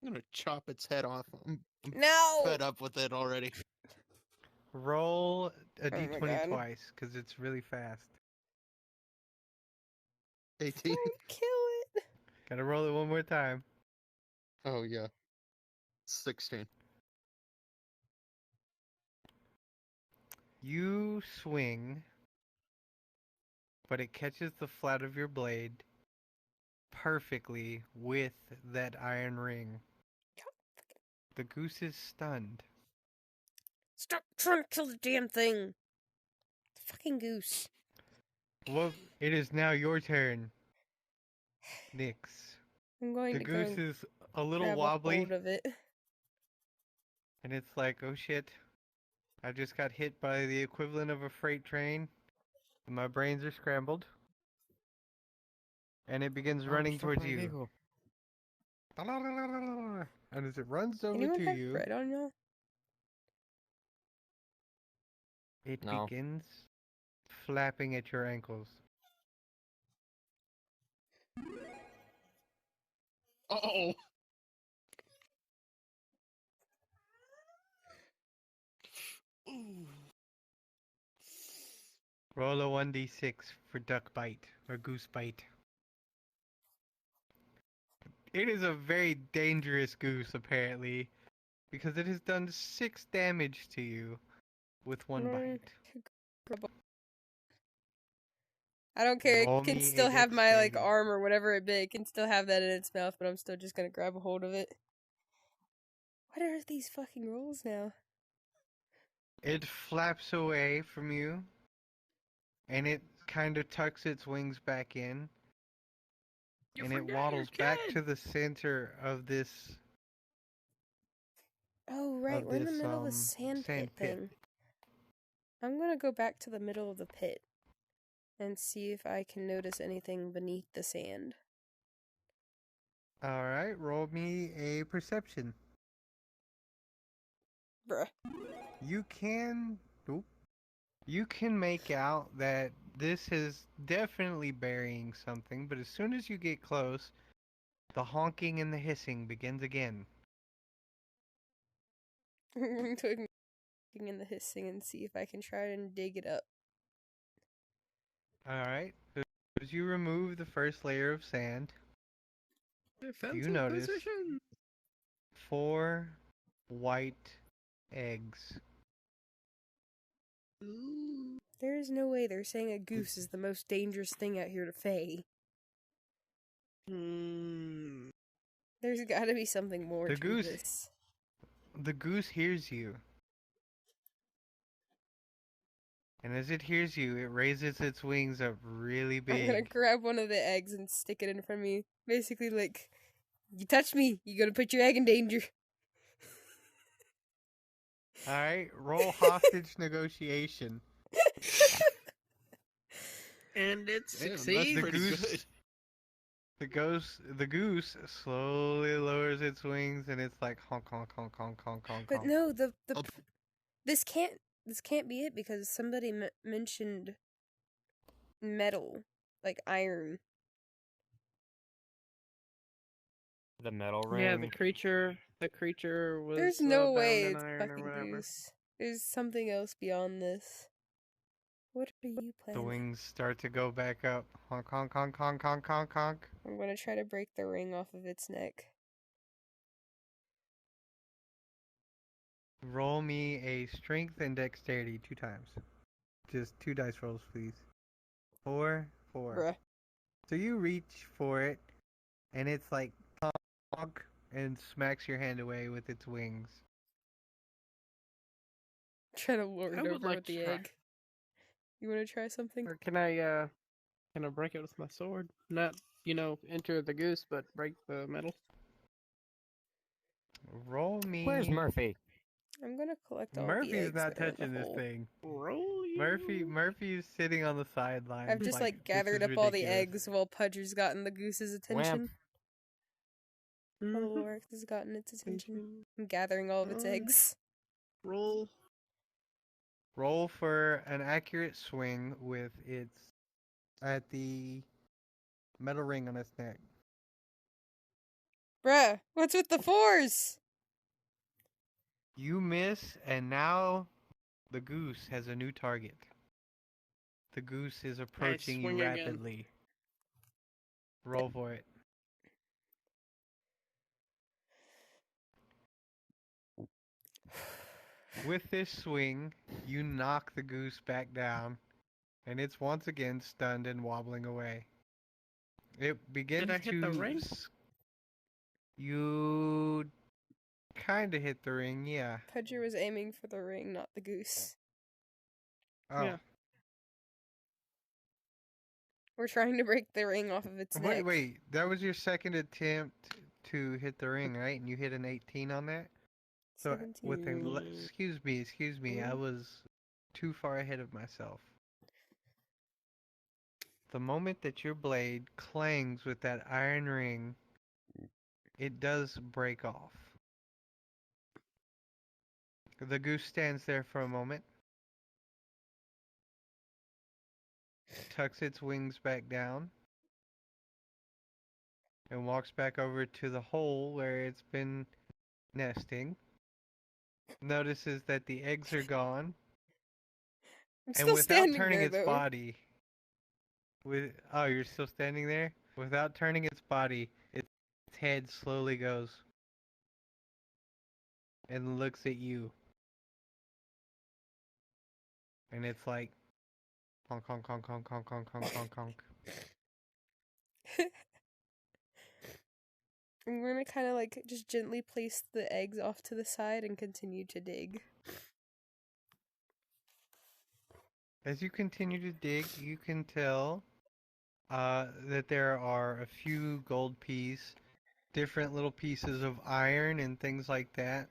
C: I'm gonna chop its head off. I'm
B: No!
C: fed up with it already.
D: Roll a
B: Oh my
D: D20
B: God.
D: twice, because it's really fast.
C: 18.
B: Don't kill it.
D: Gotta roll it one more time.
C: Oh yeah. 16.
D: You swing, but it catches the flat of your blade perfectly with that iron ring. The goose is stunned.
B: Stop trying to kill the damn thing. The fucking goose.
D: Well, it is now your turn, Nyx.
B: I'm going
D: The
B: to
D: goose
B: go
D: is a little
B: grab a
D: wobbly,
B: hold of it.
D: and it's like, oh shit, I just got hit by the equivalent of a freight train, and my brains are scrambled. And it begins
F: Oh,
D: running
F: stuck
D: towards
F: by a
D: you.
F: vehicle.
D: And as it runs over
B: Anyone
D: to
B: have
D: you,
B: bread on y'all?
D: it
F: No.
D: begins flapping at your ankles.
C: Oh. Ooh.
D: Roll a 1d6 for duck bite or goose bite. It is a very dangerous goose, apparently, because it has done 6 damage to you with one
B: Mm.
D: bite.
B: I don't care.
D: Roll
B: It can
D: me a
B: still have my like
D: dexterity.
B: arm or whatever it bit. It can still have that in its mouth, but I'm still just gonna grab a hold of it. What are these fucking rolls now?
D: It flaps away from you, and it kind of tucks its wings back in,
E: You
D: and it
E: forgot
D: waddles
E: your
D: back
E: kid!
D: to the center of this
B: Oh right,
D: of
B: we're in the
D: this,
B: middle of the sand pit
D: pit.
B: thing. I'm gonna go back to the middle of the pit and see if I can notice anything beneath the sand.
D: Alright, roll me a perception.
B: Bruh.
D: You can make out that this is definitely burying something, but as soon as you get close, the honking and the hissing begins again.
B: I'm going to ignore the in the hissing and see if I can try and dig it up.
D: Alright, so as you remove the first layer of sand,
E: Defensive
D: you notice
E: position!
D: 4 white eggs.
B: There is no way they're saying a goose is the most dangerous thing out here to fay. There's gotta be something more
D: The
B: to
D: goose-
B: this.
D: The goose hears you. And as it hears you, it raises its wings up really
B: I'm gonna
D: big.
B: grab one of the eggs and stick it in front of me. Basically, like, you touch me, you're gonna put your egg in danger.
D: Alright, roll hostage negotiation.
E: And it
C: Damn, that's
E: succeeds.
C: pretty
D: goose-
C: good.
D: The goose slowly lowers its wings, and it's like honk honk honk honk honk honk.
B: But
D: honk.
B: no,
C: Oh.
B: this can't be it because somebody mentioned metal, like iron.
F: The metal ring.
E: Yeah, the creature was
B: There's no
E: bound
B: way
E: in
B: it's
E: iron or
B: fucking
E: whatever.
B: goose. There's something else beyond this. What are you
D: The
B: planning?
D: wings start to go back up. Honk honk honk honk honk honk honk.
B: I'm gonna try to break the ring off of its neck.
D: Roll me a strength and dexterity 2 times. Just 2 dice rolls, please. 4, 4.
B: Bruh.
D: So you reach for it, and it's like honk and smacks your hand away with its wings.
B: Try to lure
E: I
B: it
E: would
B: over
E: like
B: with
E: to
B: the
E: try.
B: egg. You wanna try something?
E: Or can I break it with my sword? Not, enter the goose, but break the metal.
D: Roll me.
F: Where's Murphy?
B: I'm gonna collect all the
D: Murphy's
B: eggs
D: not
B: that are in
D: touching
B: the
D: this
B: hole.
D: thing.
E: Roll you.
D: Murphy's sitting on the sidelines.
B: I've just
D: like
B: like gathered
D: this
B: up
D: is
B: all the
D: ridiculous.
B: eggs while Pudger's gotten the goose's attention. Hollowrock has gotten its attention. I'm gathering all of its eggs.
E: Roll.
D: Roll for an accurate swing with its at the metal ring on its neck.
B: Bruh, what's with the 4s?
D: You miss, and now the goose has a new target. The goose is approaching you
E: swing again.
D: rapidly. Roll for it. With this swing, you knock the goose back down, and it's once again stunned and wobbling away. It begins
E: I hit the ring?
D: You kind of hit the ring, yeah.
B: Pudger was aiming for the ring, not the goose.
D: Oh.
E: Yeah.
B: We're trying to break the ring off of its neck.
D: Wait. That was your second attempt to hit the ring, right? And you hit an 18 on that? So
B: 17.
D: excuse me, I was too far ahead of myself. The moment that your blade clangs with that iron ring, it does break off. The goose stands there for a moment, tucks its wings back down, and walks back over to the hole where it's been nesting. Notices that the eggs are gone,
B: I'm
D: and
B: still
D: without
B: standing
D: turning
B: there,
D: its
B: though.
D: body, you're still standing there? Without turning its body, its head slowly goes and looks at you. And it's like honk honk honk honk honk honk honk honk honk.
B: I'm gonna kind of like just gently place the eggs off to the side and continue to dig.
D: As you continue to dig, you can tell that there are a few gold pieces, different little pieces of iron and things like that.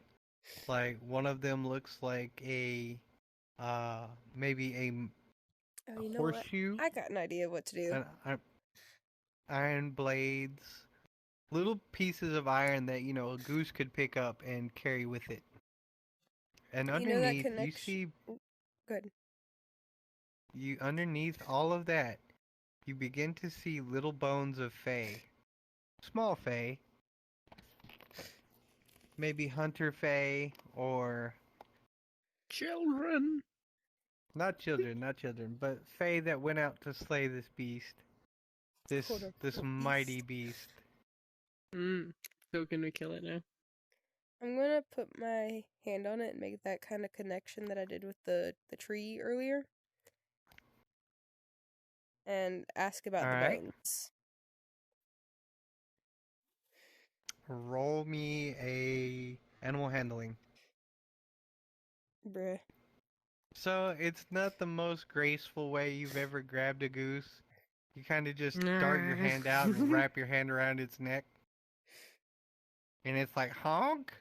D: Like one of them looks like a maybe a
B: Oh, you know
D: horseshoe.
B: what? I got an idea of what to do.
D: Iron blades, little pieces of iron that a goose could pick up and carry with it. And
B: You know that
D: underneath, you
B: connection-
D: see
B: Good.
D: underneath all of that, you begin to see little bones of fae, small fae, maybe hunter fae or
E: Children.
D: not children, but fae that went out to slay this beast, this
B: Quote-unquote
D: mighty
B: beast.
D: beast.
E: So can we kill it now?
B: I'm gonna put my hand on it and make that kind of connection that I did with the tree earlier. And ask about the
D: Alright.
B: bones.
D: Roll me a animal handling.
B: Bruh.
D: So it's not the most graceful way you've ever grabbed a goose. You kind of just dart your hand out and wrap your hand around its neck. And it's like, honk!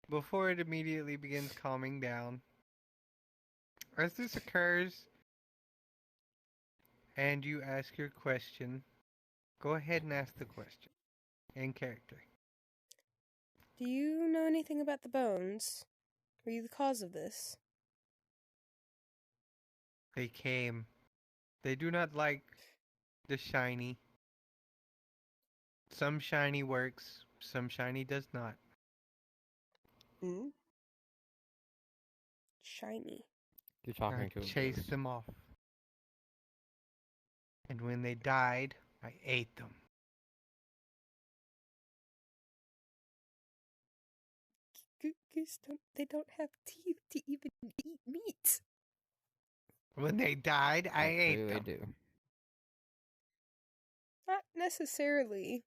D: Before it immediately begins calming down. As this occurs, and you ask your question, go ahead and ask the question. In character.
B: Do you know anything about the bones? Were you the cause of this?
D: They came. They do not like the shiny. Some shiny works, some shiny does not.
B: Shiny.
F: You're talking
D: I
F: to a
D: chased
F: goose.
D: them off. And when they died, I ate them.
B: Goose they don't have teeth to even eat meat.
D: When they died, I
F: Actually,
D: ate
F: they
D: them.
F: do.
B: Not necessarily.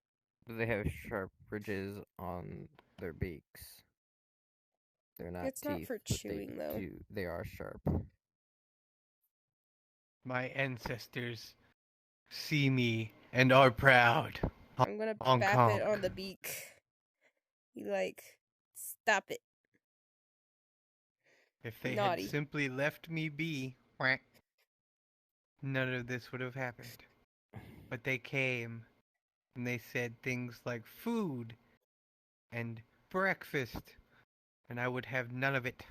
F: They have sharp ridges on their beaks. They're not
B: It's
F: teeth,
B: not for
F: but
B: chewing, though.
F: They are sharp.
D: My ancestors see me and are proud.
B: I'm gonna
D: Honk,
B: bap it
D: honk.
B: on the beak. You stop it.
D: If they
B: Naughty.
D: had simply left me be, quack, none of this would have happened. But they came, and they said things like food and breakfast, and I would have none of it.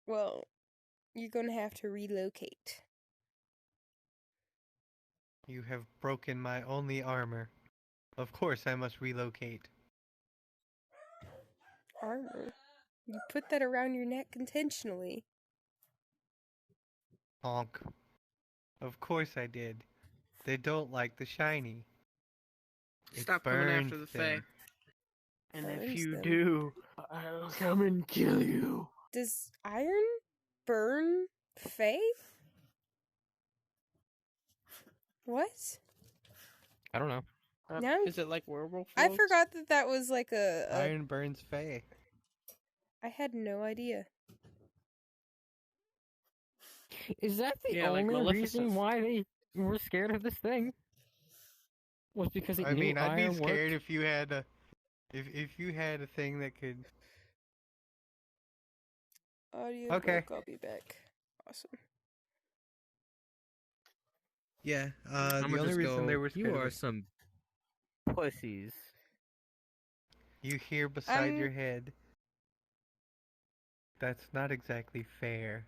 B: Well, you're gonna have to relocate.
D: You have broken my only armor. Of course I must relocate.
B: Armor? You put that around your neck intentionally.
D: Honk. Of course I did. They don't like the shiny. It
A: Stop coming after
D: burns
A: the
D: them.
A: Fae. And if
B: Burns
A: you
B: them.
A: do, I'll come and kill you.
B: Does iron burn Fae? What?
F: I don't know.
B: Now
A: Is it like werewolf?
B: I
A: wolves?
B: forgot that was like a
D: Iron burns Fae.
B: I had no idea.
F: Is that the
A: Yeah, like
F: only
A: Maleficent.
F: reason why they were scared of this thing? Was because it
D: I
F: knew
D: mean, I'd be
F: iron
D: scared
F: worked?
D: if you had a if you had a thing that could.
B: Audio
D: Okay.
B: broke, I'll be back. Awesome.
D: Yeah.
F: I'ma
D: The only
F: just
D: reason
F: go,
D: they were scared
F: you
D: of
F: are
D: it,
F: some pussies.
D: you hear beside
B: I'm-
D: your head. That's not exactly fair.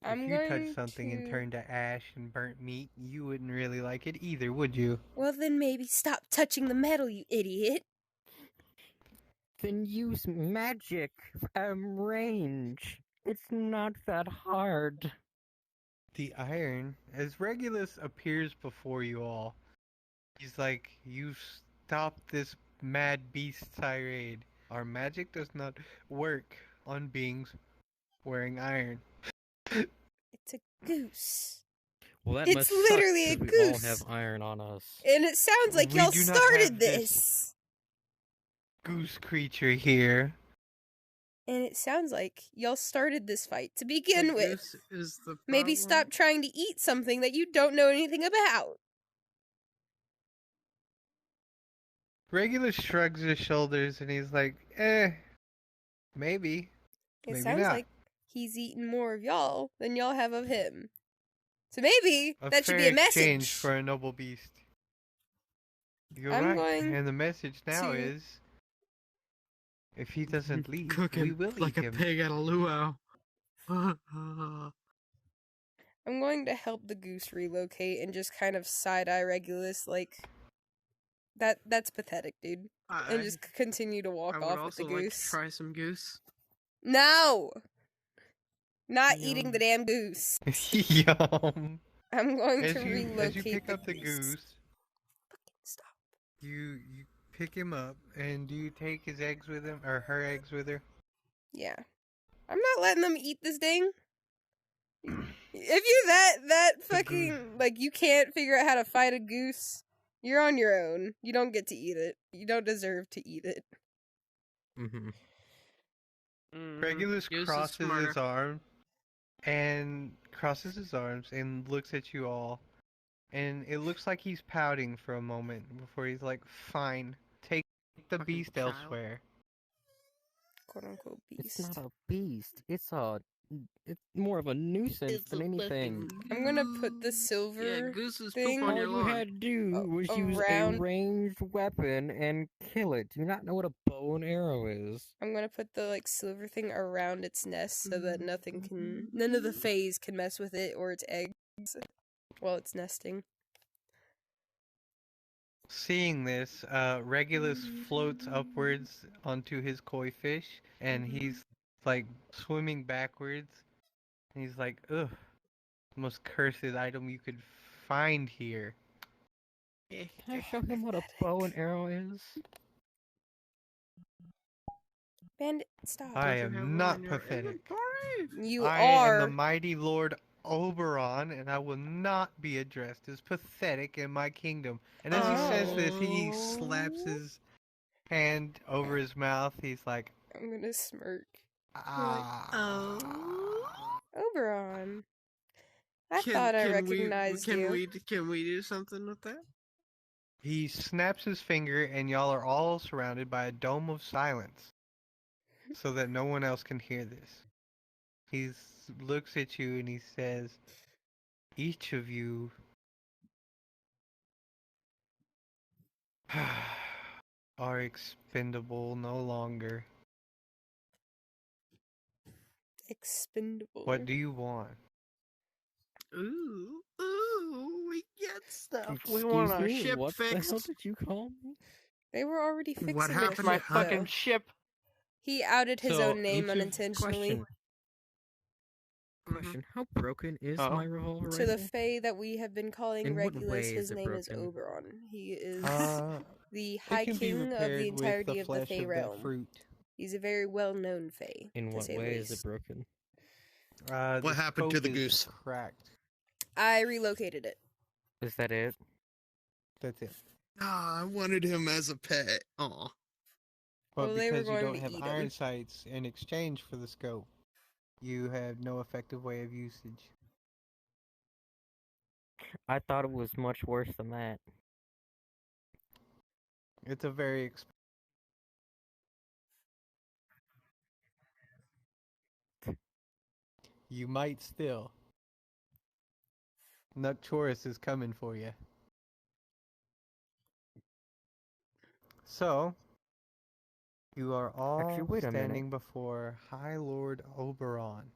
B: I'm
D: If you
B: going
D: touched something and
B: to-
D: turned to ash and burnt meat, you wouldn't really like it either, would you?
B: Well, then maybe stop touching the metal, you idiot.
F: Then use magic range. It's not that hard.
D: The iron, as Regulus appears before you all, he's like, you stopped this mad beast tirade. Our magic does not work on beings wearing iron.
B: It's a goose.
F: Well, that
B: It's
F: must
B: literally
F: suck,
B: a
F: 'cause we all
B: goose.
F: have iron on us.
B: And it sounds like
D: We
B: y'all
D: do not
B: started
D: have this.
B: this.
D: Goose creature here.
B: And it sounds like y'all started this fight to begin
A: The
B: with.
A: goose is the
B: Maybe
A: problem?
B: stop trying to eat something that you don't know anything about.
D: Regulus shrugs his shoulders and he's like, maybe.
B: It
D: Maybe
B: sounds
D: not.
B: like he's eaten more of y'all than y'all have of him. So maybe
D: A
B: that should
D: fair
B: be a
D: exchange
B: message.
D: for a noble beast. You're
B: I'm
D: right.
B: going
D: And the message now
B: to-
D: is, if he doesn't leave,
A: Cook
D: we
A: him
D: will
A: like
D: eat
A: a
D: him.
A: pig at a luau.
B: I'm going to help the goose relocate and just kind of side-eye Regulus like that's pathetic, dude. And just continue to walk
A: I would
B: off with the
A: also like to
B: goose.
A: try some goose.
B: No! Not
A: Yum.
B: eating the damn goose.
D: Yum.
B: I'm going
D: As
B: to
D: you
B: relocate
D: pick up the
B: goose.
D: goose,
B: Stop.
D: you pick him up, and do you take his eggs with him, or her eggs with her?
B: Yeah. I'm not letting them eat this thing. If you that fucking like you can't figure out how to fight a goose, you're on your own. You don't get to eat it. You don't deserve to eat it.
F: Mm-hmm.
D: Regulus
A: Goose is
D: crosses
A: smarter.
D: his arms and looks at you all, and it looks like he's pouting for a moment before he's like, "Fine, take the
A: Fucking
D: beast
A: child.
D: elsewhere."
B: Quote unquote beast.
F: It's not a beast. It's more of a nuisance than anything.
B: I'm gonna put the silver
A: Yeah, gooses
B: thing-
A: poop on
F: All
A: your
F: you
A: lawn.
F: had to do was use
B: around-
F: a ranged weapon and kill it. Do you not know what a bow and arrow is?
B: I'm gonna put the like silver thing around its nest so that none of the fays can mess with it or its eggs while it's nesting.
D: Seeing this, Regulus floats upwards onto his koi fish, and he's like swimming backwards. And he's like, "Ugh, most cursed item you could find here."
F: Can I show him what a bow and arrow is?
B: Bandit, stop.
D: I
A: Doesn't have
D: am
A: one
D: not
A: in your
D: pathetic.
A: inventory.
B: You
D: I am
B: are.
D: the mighty Lord Oberon, and I will not be addressed as pathetic in my kingdom. And as he says this, he slaps his hand over his mouth. He's like,
B: I'm gonna smirk.
D: ah.
B: Oberon. I thought I recognized you.
A: Can we do something with that?
D: He snaps his finger, and y'all are all surrounded by a dome of silence. so that no one else can hear this. He looks at you and he says, each of you are expendable no longer.
B: Expendable.
D: What do you want?
A: Ooh, we get stuff. We
F: Excuse
A: want our
F: me,
A: ship
F: what
A: fixed.
F: the hell did you call me?
B: They were already fixing
C: What
B: their
C: happened
A: My
B: ship,
C: to-
A: fucking
B: though.
A: ship.
B: He outed his
D: So,
B: own name
D: each of-
B: unintentionally.
F: Question. How broken is
A: Oh.
F: my revolver
B: To the
F: rifle?
B: Fae that we have been calling
F: In what
B: Regulus,
F: way
B: his
F: is it
B: name is
F: broken?
B: Oberon. He is the
D: It
B: High
D: can be
B: King of
D: repaired
B: the
D: with
B: entirety
D: the
B: of the
D: flesh
B: Fae
D: of
B: realm.
D: that fruit.
B: He's a very well-known Fae,
F: In
B: to
F: what
B: say the
F: way is it
B: least.
F: broken?
D: The
C: happened to
D: scope
C: the
D: is
C: goose?
D: Cracked.
B: I relocated it.
F: Is that it?
D: That's it.
C: Ah, I wanted him as a pet. Aw.
D: But
B: Well, they were
D: because you
B: going
D: don't
B: to
D: have
B: eat
D: iron
B: him.
D: sights in exchange for the scope, you have no effective way of usage.
F: I thought it was much worse than that.
D: It's a very You might still. Nutchorus is coming for you. So, you are all
F: Actually, wait a minute.
D: standing before High Lord Oberon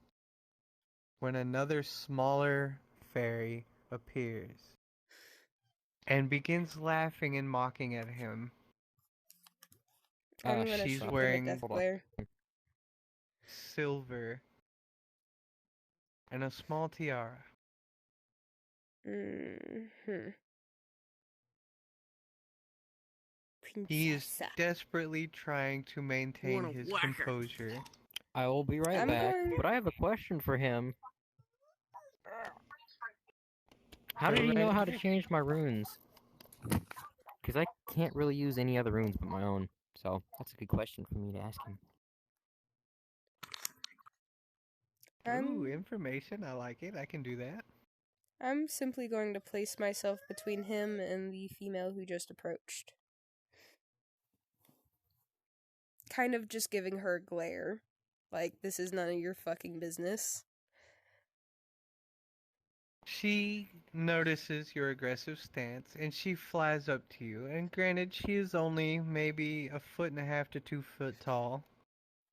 D: when another smaller fairy appears and begins laughing and mocking at him.
B: I'm gonna
D: she's
B: shoot them a
D: wearing
B: death
F: Hold on.
B: glare.
D: silver and a small tiara.
B: Mm-hmm.
D: He is
B: Princessa.
D: desperately trying to maintain
A: Wanna
D: his
A: whack her.
D: composure.
F: I will be right
B: I'm
F: back,
B: going-
F: but I have a question for him. How
D: Go
F: did he know
D: right
F: how to
D: ahead.
F: change my runes? Because I can't really use any other runes but my own, so that's a good question for me to ask him.
D: Ooh,
B: I'm,
D: information. I like it. I can do that.
B: I'm simply going to place myself between him and the female who just approached. Kind of just giving her a glare. Like, this is none of your fucking business.
D: She notices your aggressive stance and she flies up to you. And granted, she is only maybe 1.5 to 2 foot tall.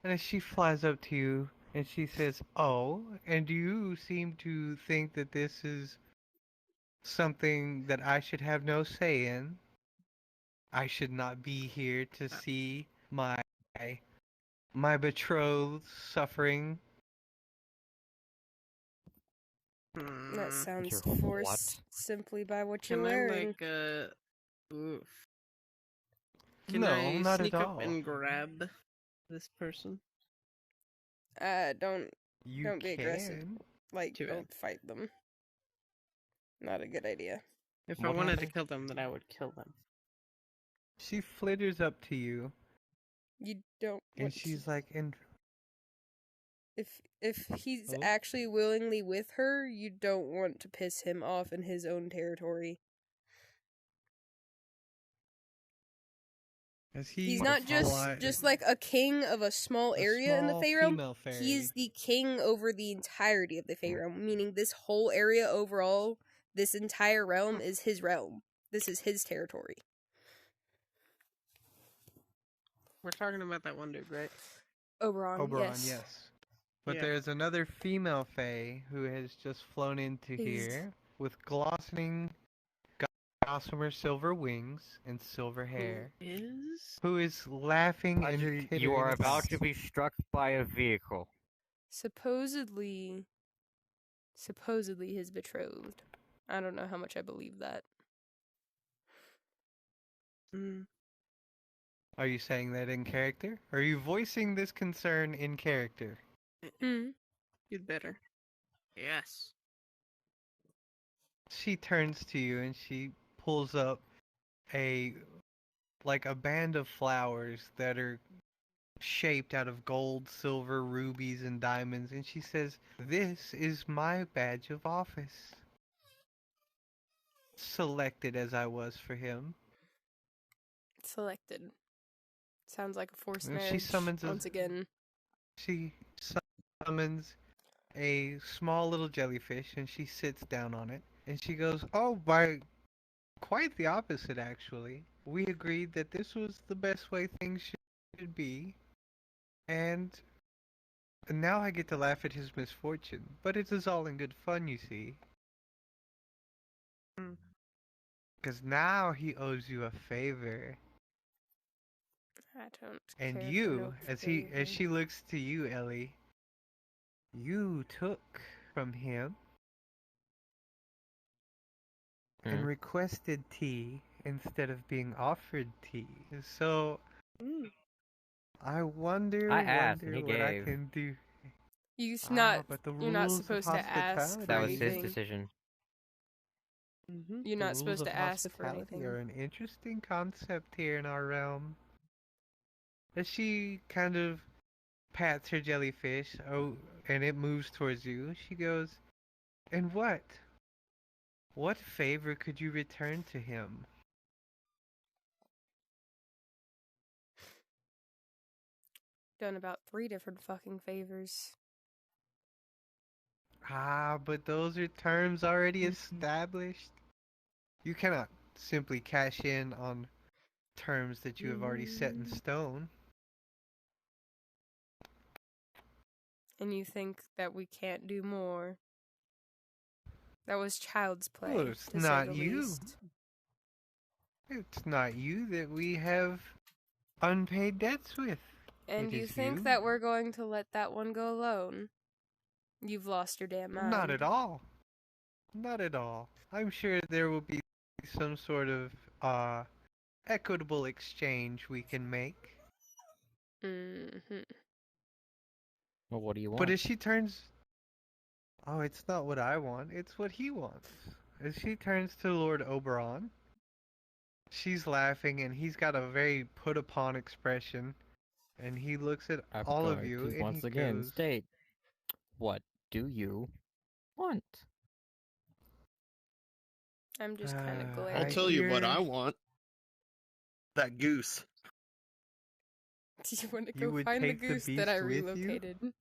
D: And as she flies up to you and she says, "Oh, and you seem to think that this is something that I should have no say in. I should not be here to see my betrothed suffering."
B: That sounds
F: Your
B: forced
F: what?
B: simply by what you're
A: Can I
B: wearing.
A: oof. Can
D: No,
A: I
D: not
A: sneak
D: at
A: up
D: all.
A: and grab this person?
B: Don't
D: You
B: be aggressive.
D: can.
B: Like,
A: Too bad.
B: don't fight them. Not a good idea.
A: If I
F: What
A: wanted to
F: happened?
A: kill them, then I would kill them.
D: She flitters up to you
B: You don't
D: and
B: want
D: she's
B: to...
D: like, "And
B: If he's
D: Oh.
B: actually willingly with her, you don't want to piss him off in his own territory.
D: as he
B: He's not
D: fly-
B: just like a king of a small
D: a
B: area in the
D: small
B: Fey realm.
D: female fairy.
B: He's the king over the entirety of the Fey realm, meaning this whole area overall, this entire realm is his realm. This is his territory.
A: We're talking about that one dude, right?
B: Oberon,
D: Oberon,
B: yes.
D: But
A: Yeah.
D: there's another female fae who has just flown into
B: Who's-
D: here with glossing gossamer silver wings and silver hair,
A: Is?
D: who is laughing and
F: Roger, you
D: tittering
F: are about
D: about.
F: to be struck by a vehicle.
B: Supposedly his betrothed. I don't know how much I believe that.
A: Mm.
D: Are you saying that in character? Are you voicing this concern in character?
B: Hmm.
A: You'd better. Yes.
D: She turns to you and she pulls up a band of flowers that are shaped out of gold, silver, rubies, and diamonds, and she says, "This is my badge of office. Selected as I was for him."
B: Selected. Sounds like a forced
D: And she
B: marriage
D: summons a-
B: once again.
D: she summons a small little jellyfish and she sits down on it. And she goes, "Oh, by quite the opposite, actually. We agreed that this was the best way things should be, and now I get to laugh at his misfortune. But it is all in good fun, you see. Because now he owes you a favor."
B: I don't
D: And
B: care for
D: you,
B: no
D: as
B: favors.
D: she looks to you, Ellie, you took from him and
F: Hmm?
D: requested tea instead of being offered tea. So
B: Mm.
D: I wonder
F: I asked and he
D: what I
F: gave.
D: can do. But the
B: You're not
D: rules of
B: supposed to ask
D: hospitality.
B: for
F: That was his
B: anything.
F: decision.
B: You're
D: The
B: not
D: rules
B: supposed
D: of
B: to ask for
D: hospitality
B: anything.
D: are an interesting concept here in our realm. As she kind of pats her jellyfish, and it moves towards you, she goes, "And what? What favor could you return to him?"
B: Done about 3 different fucking favors.
D: But those are terms already
B: Mhm.
D: established. You cannot simply cash in on terms that you have already set in stone.
B: And you think that we can't do more? That was child's play,
D: Well, it's
B: to say
D: not
B: the
D: you.
B: least.
D: It's not you that we have unpaid debts with.
B: And
D: It
B: you
D: is
B: think
D: you.
B: that we're going to let that one go alone? You've lost your damn mind.
D: Not at all. Not at all. I'm sure there will be some sort of equitable exchange we can make.
B: Mm-hmm.
F: Well, what do you
D: But
F: want?
D: as she turns, oh, it's not what I want. It's what he wants. As she turns to Lord Oberon, she's laughing, and he's got a very put upon expression. And he looks at
F: I'm
D: all of
F: going
D: you,
F: to
D: and
F: once
D: he
F: again
D: goes,
F: state, what do you want?
B: I'm just kind of
D: I
C: I'll
B: glaring.
C: tell you what
D: hear
C: I want. That goose.
B: Do you want to
D: you
B: go
D: would
B: find the
D: take the
B: goose that I
D: beast with you?
B: relocated?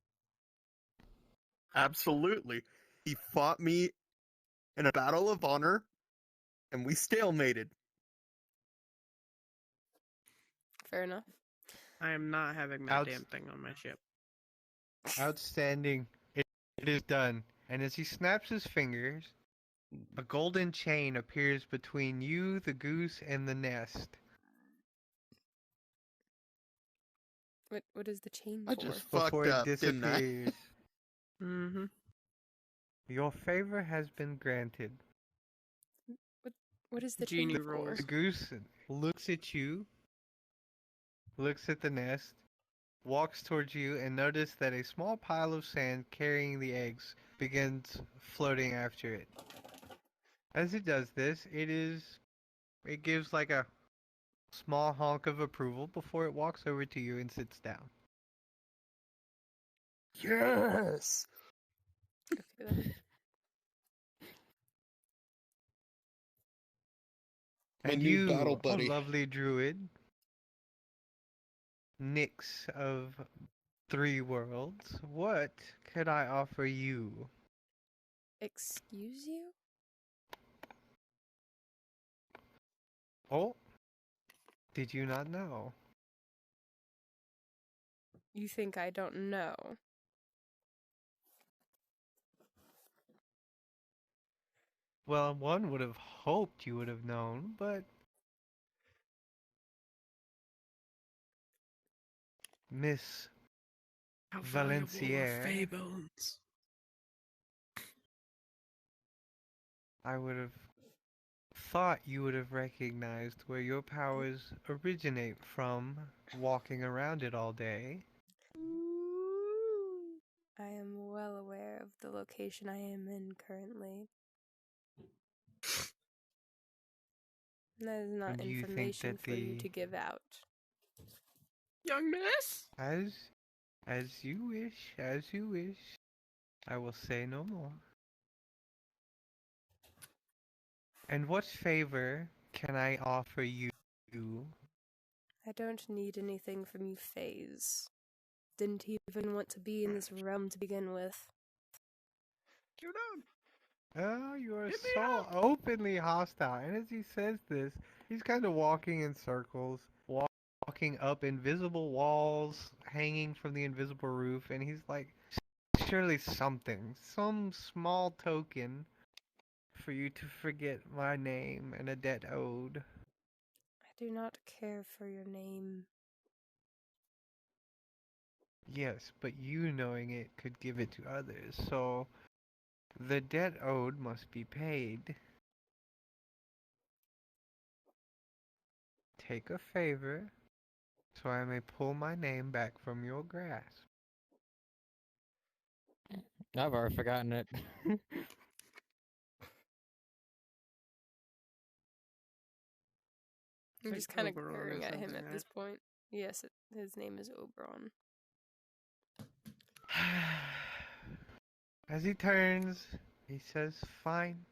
C: Absolutely. He fought me in a battle of honor, and we stalemated.
B: Fair enough.
E: I am not having that damn thing on my ship.
D: Outstanding. It is done. And as he snaps his fingers, a golden chain appears between you, the goose, and the nest.
B: What is the chain
C: I
B: for?
C: just
D: Before
C: fucked
D: it
C: up, didn't I?
D: disappears.
E: Mm-hmm.
D: Your favor has been granted.
B: What is the
E: Genie
B: chain
E: rolls.
D: The
B: for?
D: goose looks at you, looks at the nest, walks towards you, and notices that a small pile of sand carrying the eggs begins floating after it. As it does this, it gives like a small honk of approval before it walks over to you and sits down.
C: Yes!
B: Okay then.
C: My
D: And
C: new battle
D: you,
C: buddy.
D: lovely druid, Nyx of 3 worlds, what could I offer you?
B: Excuse you?
D: Oh, did you not know?
B: You think I don't know?
D: Well, one would have hoped you would have known, but Miss
E: How valuable are
D: Valenciere,
E: Fey bones?
D: I would have thought you would have recognized where your powers originate from, walking around it all day.
B: I am well aware of the location I am in currently. That is not
D: And you think
B: information
D: that
B: for you to give out.
E: Young miss?
D: As you wish, as you wish. I will say no more. And what favor can I offer you?
B: I don't need anything from you, Faze. didn't even want to be in this realm to begin with.
A: You don't.
D: Oh, you are
A: Get me
D: so
A: out!
D: openly hostile. And as he says this, he's kind of walking in circles, walking up invisible walls, hanging from the invisible roof, and he's like, surely something, some small token for you to forget my name and a debt owed.
B: I do not care for your name.
D: Yes, but you knowing it could give it to others, so the debt owed must be paid. Take a favor, so I may pull my name back from your grasp.
F: I've already forgotten it.
B: I'm
E: Like
B: just kind of
E: Oberon or
B: glaring at him
E: something,
B: at
E: right?
B: this point. Yes, his name is Oberon.
D: As he turns, he says, fine.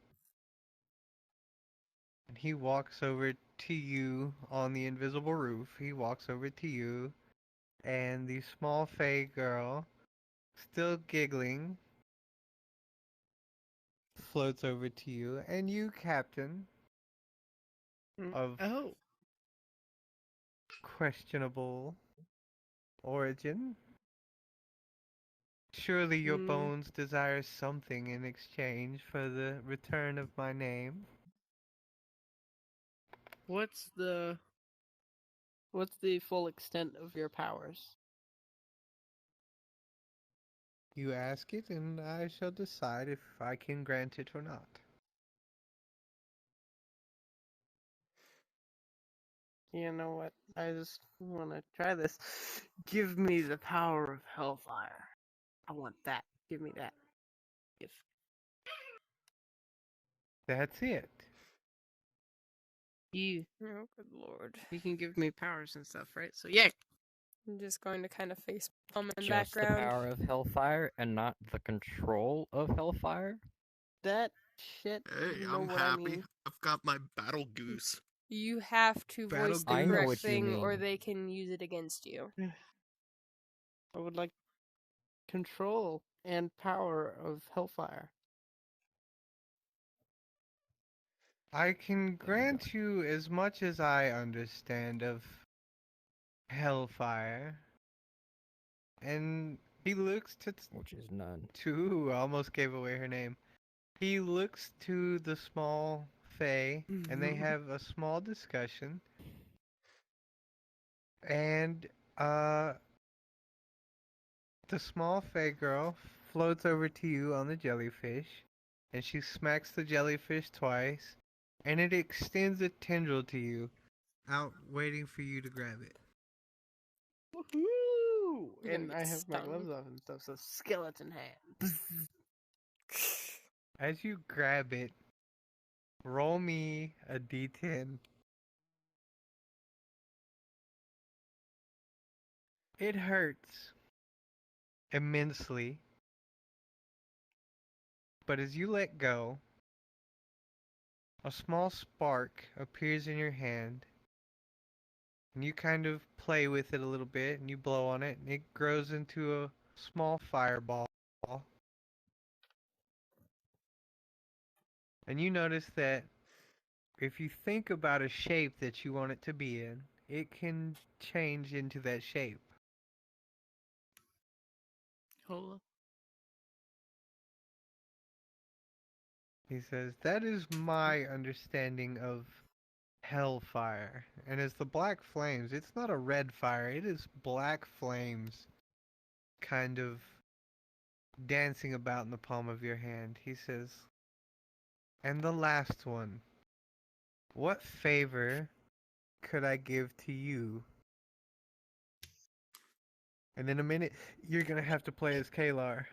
D: And he walks over to you on the invisible roof. He walks over to you, and the small Fey girl, still giggling, floats over to you. And you, Captain, of
E: Oh,
D: questionable origin, surely your bones desire something in exchange for the return of my name.
E: what's the full extent of your powers?
D: You ask it, and I shall decide if I can grant it or not.
E: You know what? I just want to try this. Give me the power of Hellfire. I want that. Give me that. If
D: That's it.
E: you
B: Oh, good lord.
E: can give me powers and stuff, right? So yeah.
B: I'm just going to kind of face palm in the
F: Just the
B: background.
F: power of Hellfire and not the control of Hellfire?
E: That shit.
C: Hey,
E: You know
C: I'm
E: what I
C: happy.
E: mean?
C: I've got my battle goose.
B: You have to
D: Battle
B: voice the
F: I know
B: correct
F: what you
B: thing, or
F: mean.
B: they can use it against you.
E: I would like control and power of Hellfire.
D: I can grant you as much as I understand of Hellfire. And he looks
F: Which is none.
D: to almost gave away her name. He looks to the small Fae, and they have a small discussion. And the small Fae girl floats over to you on the jellyfish, and she smacks the jellyfish twice, and it extends a tendril to you, out waiting for you to grab it.
E: Woohoo!
B: You're gonna
E: And
B: get
E: I have my
B: stung.
E: gloves off and stuff, so skeleton hand.
D: As you grab it, roll me a d10. It hurts immensely, but as you let go, a small spark appears in your hand, and you kind of play with it a little bit, and you blow on it, and it grows into a small fireball. And you notice that if you think about a shape that you want it to be in, it can change into that shape.
E: Hold
D: He says, that is my understanding of hellfire. And as the black flames, it's not a red fire, it is black flames kind of dancing about in the palm of your hand. He says, and the last one, what favor could I give to you? And in a minute, you're gonna have to play as Kalar.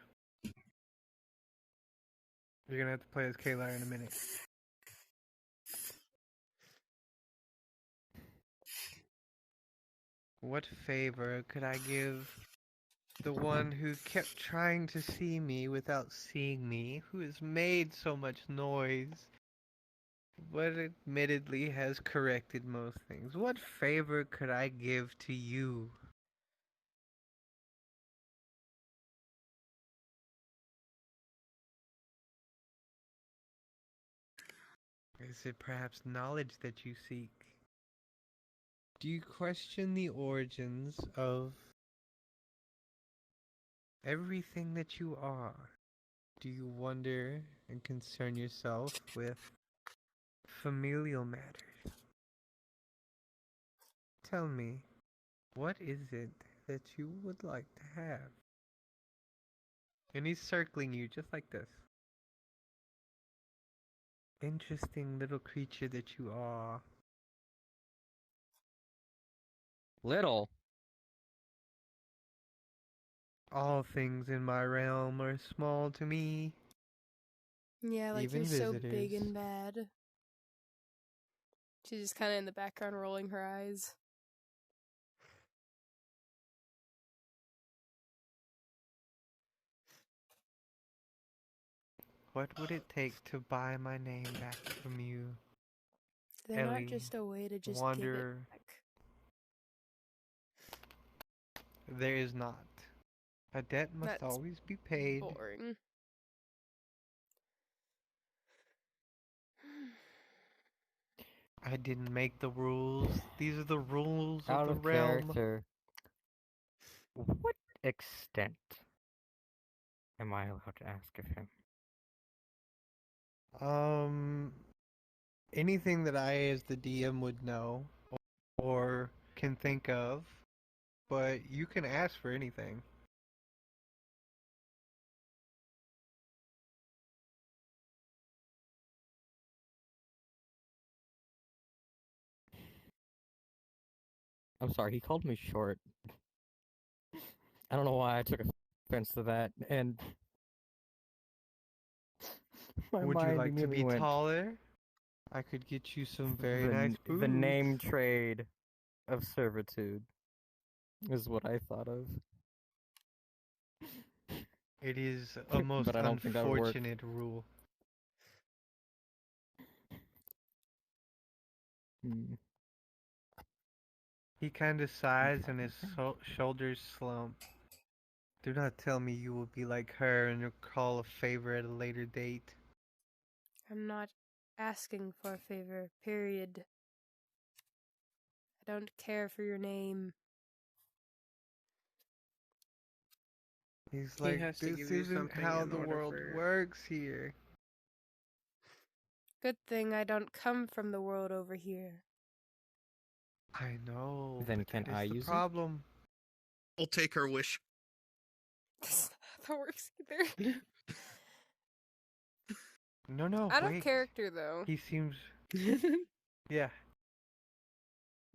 D: You're gonna have to play as Kalar in a minute. What favor could I give the one who kept trying to see me without seeing me, who has made so much noise, but admittedly has corrected most things? What favor could I give to you? Is it perhaps knowledge that you seek? Do you question the origins of everything that you are? Do you wonder and concern yourself with familial matters? Tell me, what is it that you would like to have? And he's circling you just like this. Interesting little creature that you are.
F: Little.
D: All things in my realm are small to me.
B: Yeah, like
D: Even
B: you're so big
D: visitors.
B: and bad. She's just kind of in the background rolling her eyes.
D: What would it take to buy my name back from you?
B: They're not
D: Ellie,
B: just a way to just
D: Wanderer.
B: give it back.
D: There is not. A debt must
B: That's
D: always be paid.
B: boring.
D: I didn't make the rules. These are the rules
F: Out
D: of the
F: of
D: realm.
F: character. What extent am I allowed to ask of him?
D: Anything that I as the DM would know or can think of, but you can ask for anything.
F: I'm sorry, he called me short. I don't know why I took offense to that, and my
D: Would you
F: mind
D: like to
F: immediately
D: be
F: went,
D: taller? I could get you some very
F: the,
D: nice boots.
F: the name trade of servitude is what I thought of.
D: It is a most
F: But I don't think that would work.
D: unfortunate rule.
F: Hmm.
D: He kind of sighs and his
F: Okay.
D: shoulders slump. Do not tell me you will be like her and recall a favor at a later date.
B: I'm not asking for a favor, period. I don't care for your name.
D: He's
E: He
D: like,
E: has to
D: this
E: give you
D: isn't
E: something
D: how
E: in
D: the
E: order
D: world
E: for...
D: works here.
B: Good thing I don't come from the world over here.
D: I know,
F: Then
D: but
F: can
D: that
F: I
D: is the
F: use it?
D: problem.
C: I'll take her wish.
B: That's not how that works either.
D: No,
B: Out of
D: wait.
B: character, though.
D: He seems... Yeah.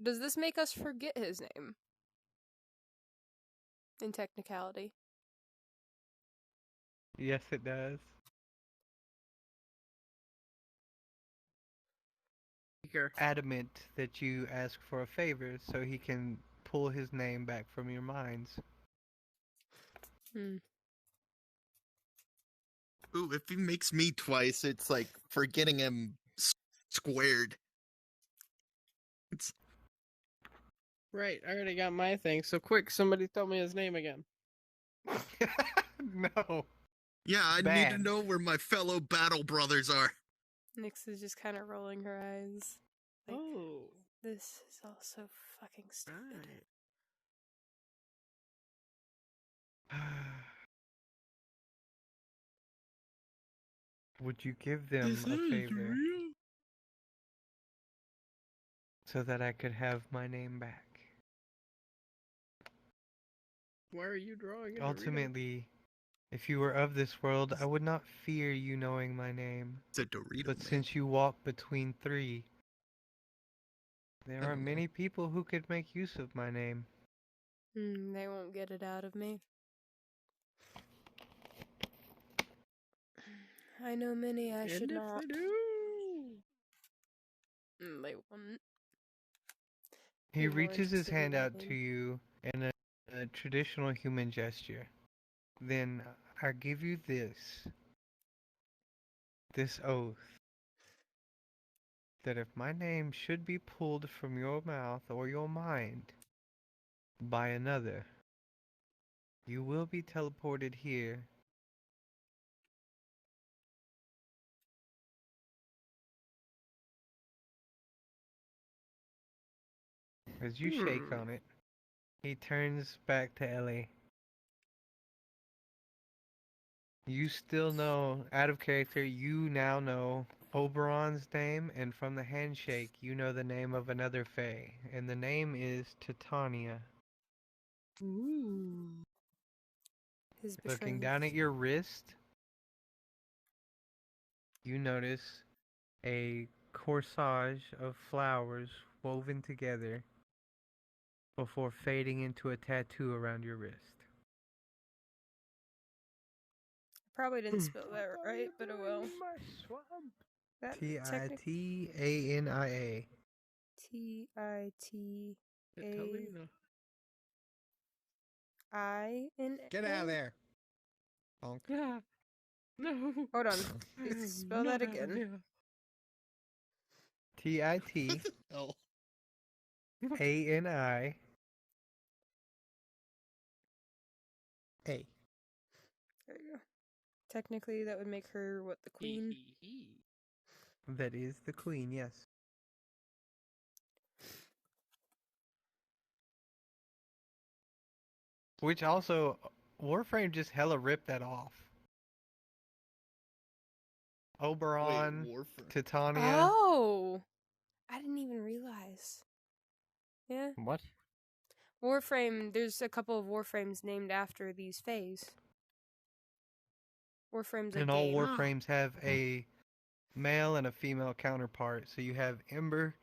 B: Does this make us forget his name? In technicality.
D: Yes, it does. Adamant that you ask for a favor so he can pull his name back from your minds.
C: Ooh, if he makes me twice, it's like forgetting him squared. It's
E: Right, I already got my thing, so quick, somebody tell me his name again.
D: No.
C: yeah, I need
D: Bad.
C: to know where my fellow battle brothers are.
B: Nyx is just kind of rolling her eyes. Like,
E: Oh,
B: this is all so fucking stupid.
E: right.
D: Would you give them a favor so that I could have my name back?
E: Why are you drawing a Dorito?
D: Ultimately, if you were of this world, I would not fear you knowing my name.
C: It's a Dorito,
D: But
C: man.
D: since you walk between three, there are many people who could make use of my name.
B: They won't get it out of me. I know many I should not.
E: And if they do...
B: They won't.
D: He
B: They're more
D: reaches his
B: interested in
D: hand out
B: loving.
D: to you in a traditional human gesture. Then I give you this oath, that if my name should be pulled from your mouth or your mind by another, you will be teleported here As you shake on it, he turns back to Ellie. You still know, out of character, you now know Oberon's name, and from the handshake, you know the name of another Fae, and the name is Titania.
E: Ooh.
B: His
D: Looking
B: betrothed.
D: down at your wrist, you notice a corsage of flowers woven together before fading into a tattoo around your wrist.
B: Probably didn't spell that right, but oh well. That
D: Titania.
B: Titania.
C: Get out of there. Honk.
A: Yeah. No.
B: Hold on. Spell that again.
D: Titania.
C: Oh.
D: A.
B: There you go. Technically, that would make her what, the queen?
D: That is the queen, yes. Which also, Warframe just hella ripped that off. Oberon,
C: Wait, Warframe.
D: Titania.
B: Oh! I didn't even realize. Yeah.
F: What?
B: Warframe, there's a couple of Warframes named after these Faes. Warframe's a
D: And
B: game.
D: all Warframes have a male and a female counterpart. So you have Ember.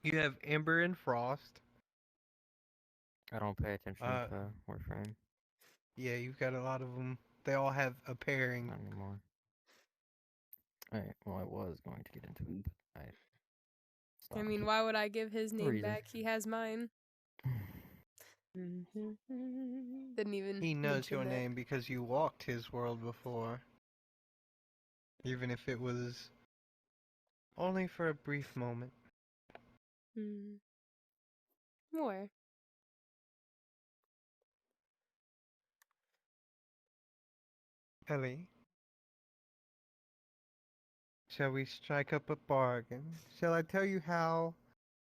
D: You have Ember and Frost.
F: I don't pay attention to Warframe
D: Yeah, you've got a lot of them. They all have a pairing.
F: not anymore. Well, I was going to get into it, but I stopped.
B: I mean, why would I give his name
F: reason.
B: back? He has mine. Didn't even
D: He knows
B: mention
D: your
B: that.
D: name because you walked his world before. Even if it was only for a brief moment.
B: Where?
D: Ellie, shall we strike up a bargain? Shall I tell you how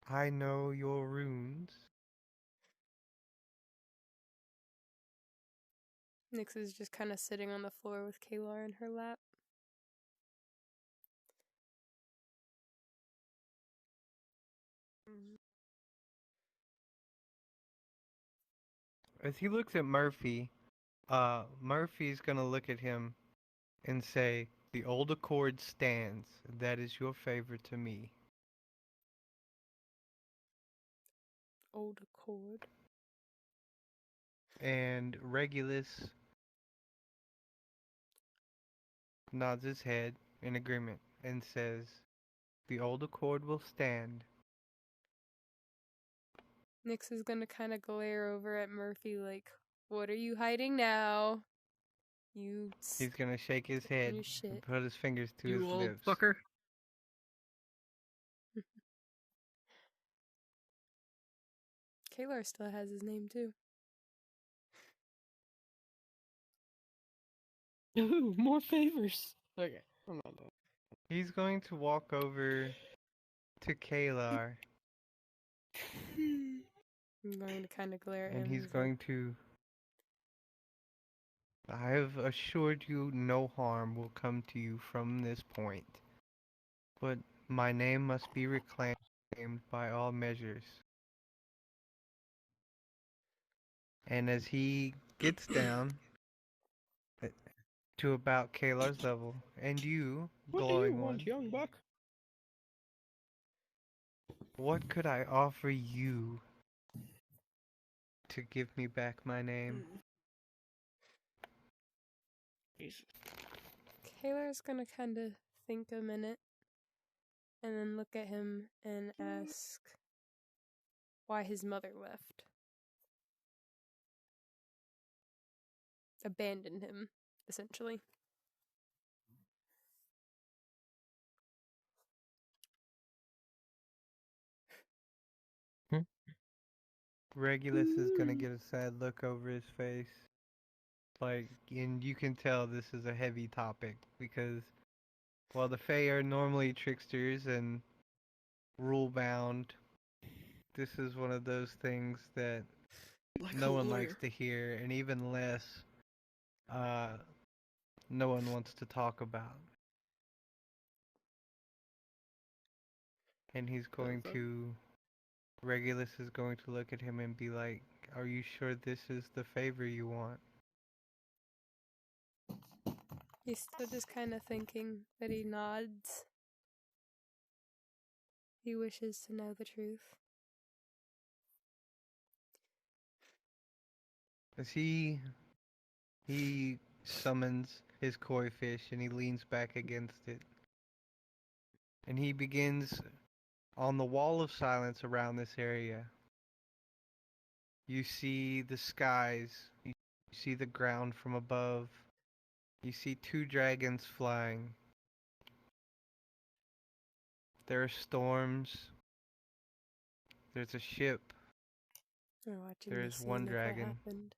D: I know your runes?
B: Nyx is just kind of sitting on the floor with Kalar in her lap.
D: As he looks at Murphy, Murphy's gonna look at him and say, "The old accord stands. That is your favor to me."
B: Old accord.
D: And Regulus nods his head in agreement and says, "The old accord will stand."
B: Nyx is gonna kind of glare over at Murphy like, what are you hiding now?
D: He's gonna shake his head
B: your shit.
D: and put his fingers to
E: You
D: his
E: old
D: lips.
E: fucker.
B: Kalar still has his name too.
A: Ooh, more favors. Okay, I'm not done.
D: He's going to walk over to Kalar
B: I'm going to kind of glare at him.
D: and he's
B: like,
D: going to. I have assured you no harm will come to you from this point, but my name must be reclaimed by all measures. And as he gets down to about Kalar's level, and you,
A: What do you
D: glowing
A: want,
D: one,
A: young buck?
D: what could I offer you to give me back my name?
A: Jesus.
B: Kalar's gonna kind of think a minute and then look at him and ask why his mother left. Abandoned him, essentially.
D: Regulus is gonna get a sad look over his face. Like, and you can tell this is a heavy topic because while the Fae are normally tricksters and rule bound. This is one of those things that
C: Like
D: no
C: a
D: one
C: lawyer.
D: likes to hear, and even less, no one wants to talk about. And he's going to, Regulus is going to look at him and be like, "Are you sure this is the favor you want?"
B: He's still just kind of thinking, but he nods. He wishes to know the truth.
D: As he summons his koi fish and he leans back against it. And he begins on the wall of silence around this area. You see the skies, you see the ground from above. You see 2 dragons flying. There are storms. There's a ship.
B: We're watching
D: There
B: the
D: is
B: scene
D: one
B: if
D: dragon.
B: that happened.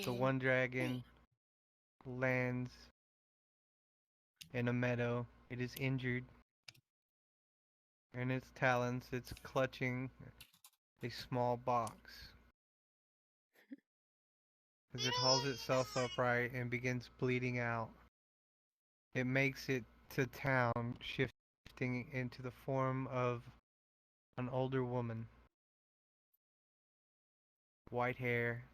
D: The one dragon lands in a meadow. It is injured. In its talons, it's clutching a small box. As it hauls itself upright and begins bleeding out, it makes it to town, shifting into the form of an older woman. White hair,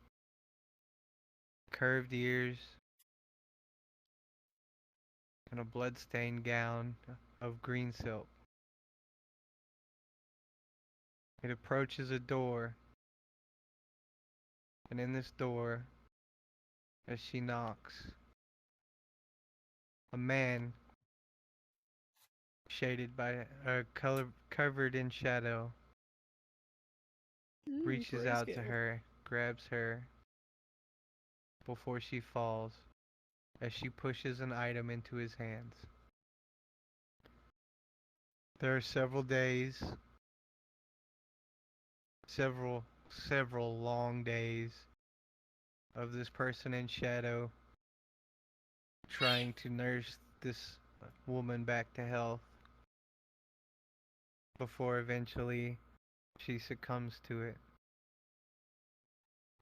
D: curved ears, and a blood-stained gown of green silk. It approaches a door, and in this door, as she knocks, a man shaded by covered in shadow reaches out to her, grabs her before she falls as she pushes an item into his hands. There are several days, several long days of this person in shadow trying to nurse this woman back to health before eventually she succumbs to it.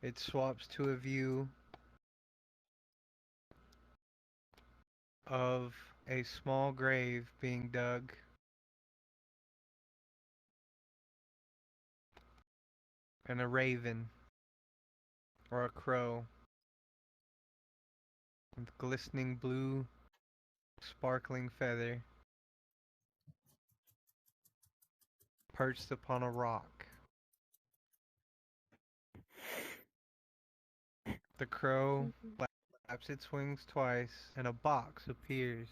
D: It swaps to a view of a small grave being dug and a raven or a crow with glistening blue sparkling feather perched upon a rock. The crow flaps its wings twice and a box appears.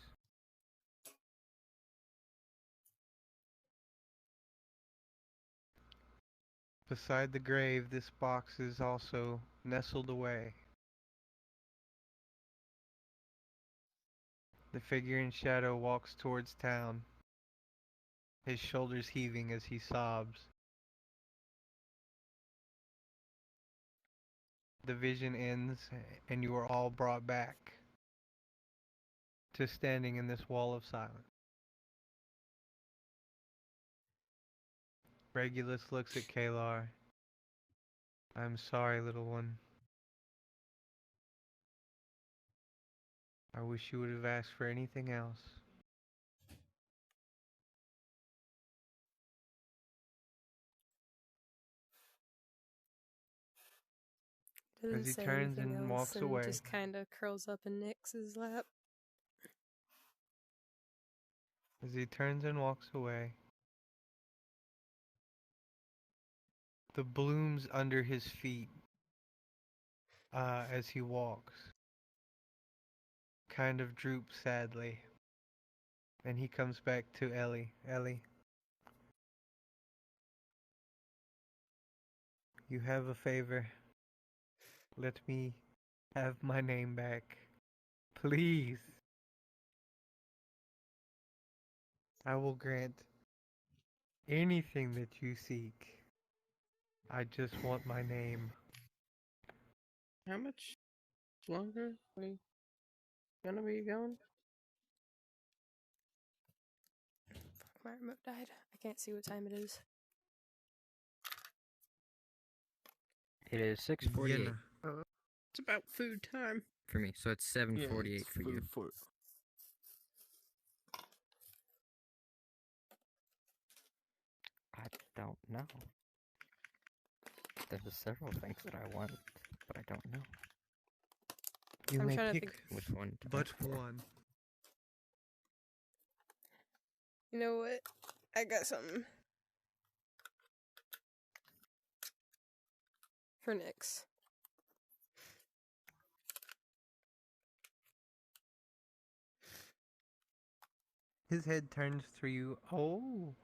D: Beside the grave, this box is also nestled away. The figure in shadow walks towards town, his shoulders heaving as he sobs. The vision ends, and you are all brought back to standing in this wall of silence. Regulus looks at Kalar. "I'm sorry, little one. I wish you would have asked for anything else."
B: Doesn't
D: As he
B: say
D: turns
B: anything
D: and
B: else
D: walks
B: and
D: away.
B: just kind of curls up in Nyx's lap.
D: As he turns and walks away, the blooms under his feet, as he walks, kind of droop sadly. And he comes back to Ellie. "Ellie, you have a favor. Let me have my name back. Please. I will grant anything that you seek. I just want my name."
E: How much longer are we gonna be going?
B: my remote died. I can't see what time it is.
F: It is 6:48
C: Vienna.
A: It's about food time.
F: for me, so it's 7:48 for you. I don't know. There's several things that I want, but I don't know
D: You
B: I'm
D: may
B: trying to
D: pick
B: think.
F: which one to
D: but
F: vote for.
D: one.
B: You know what? I got something for Nyx.
D: His head turns to you. Oh.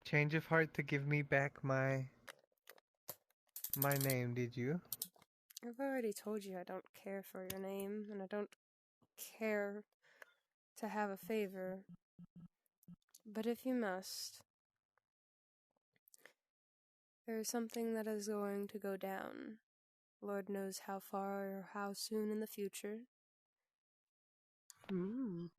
D: Change of heart to give me back my name, did you?
B: I've already told you I don't care for your name, and I don't care to have a favor. But if you must, there is something that is going to go down. Lord knows how far or how soon in the future. And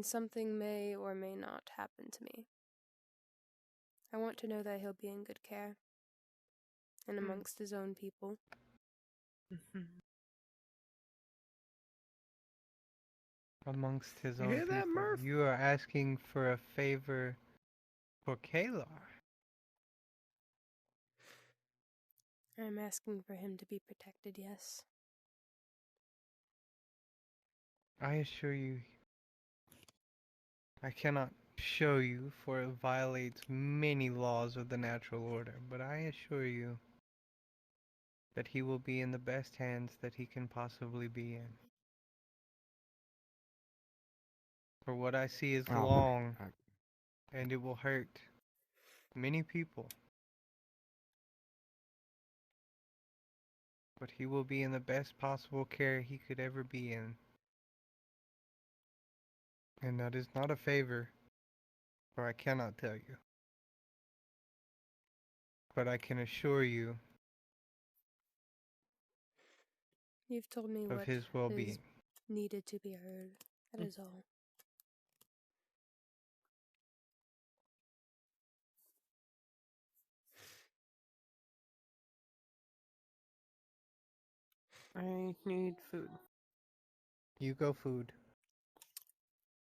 B: something may or may not happen to me. I want to know that he'll be in good care. And amongst his own people.
D: Amongst his
A: You
D: own
A: hear that,
D: people.
A: Murph?
D: You are asking for a favor for Kalar.
B: I'm asking for him to be protected, yes.
D: I assure you, I cannot show you, for it violates many laws of the natural order, but I assure you that he will be in the best hands that he can possibly be in. For what I see is
F: Oh,
D: long, and it will hurt many people. But he will be in the best possible care he could ever be in. And that is not a favor, for I cannot tell you. But I can assure you
B: You've told me
D: of
B: what
D: his
B: is
D: well-being.
B: needed to be heard. That is all.
E: I need food.
D: You go food.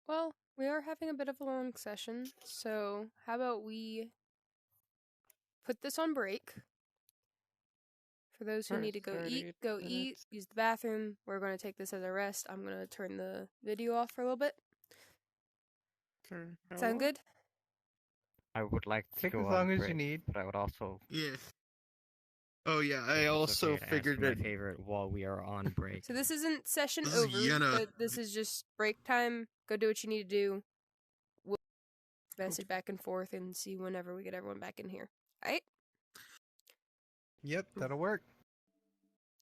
B: Well, we are having a bit of a long session, so how about we put this on break? For those who need to go eat,
E: 38
B: go eat,
E: minutes.
B: use the bathroom. We're going to take this as a rest. I'm going to turn the video off for a little bit.
E: For how
B: Sound
E: long?
B: good?
F: I would like to
D: Take
F: go
D: as
F: on
D: long as you
F: break,
D: need.
F: but I would also.
C: Yeah. Oh yeah, I
F: if it's
C: also
F: okay to ask for
C: figured
F: my
C: it.
F: favorite while we are on break.
B: So this isn't session
C: This is
B: over,
C: Yenna.
B: but this is just break time. Go do what you need to do. We'll message back and forth and see whenever we get everyone back in here. Alright?
D: Yep, that'll work.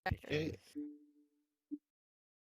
F: Okay.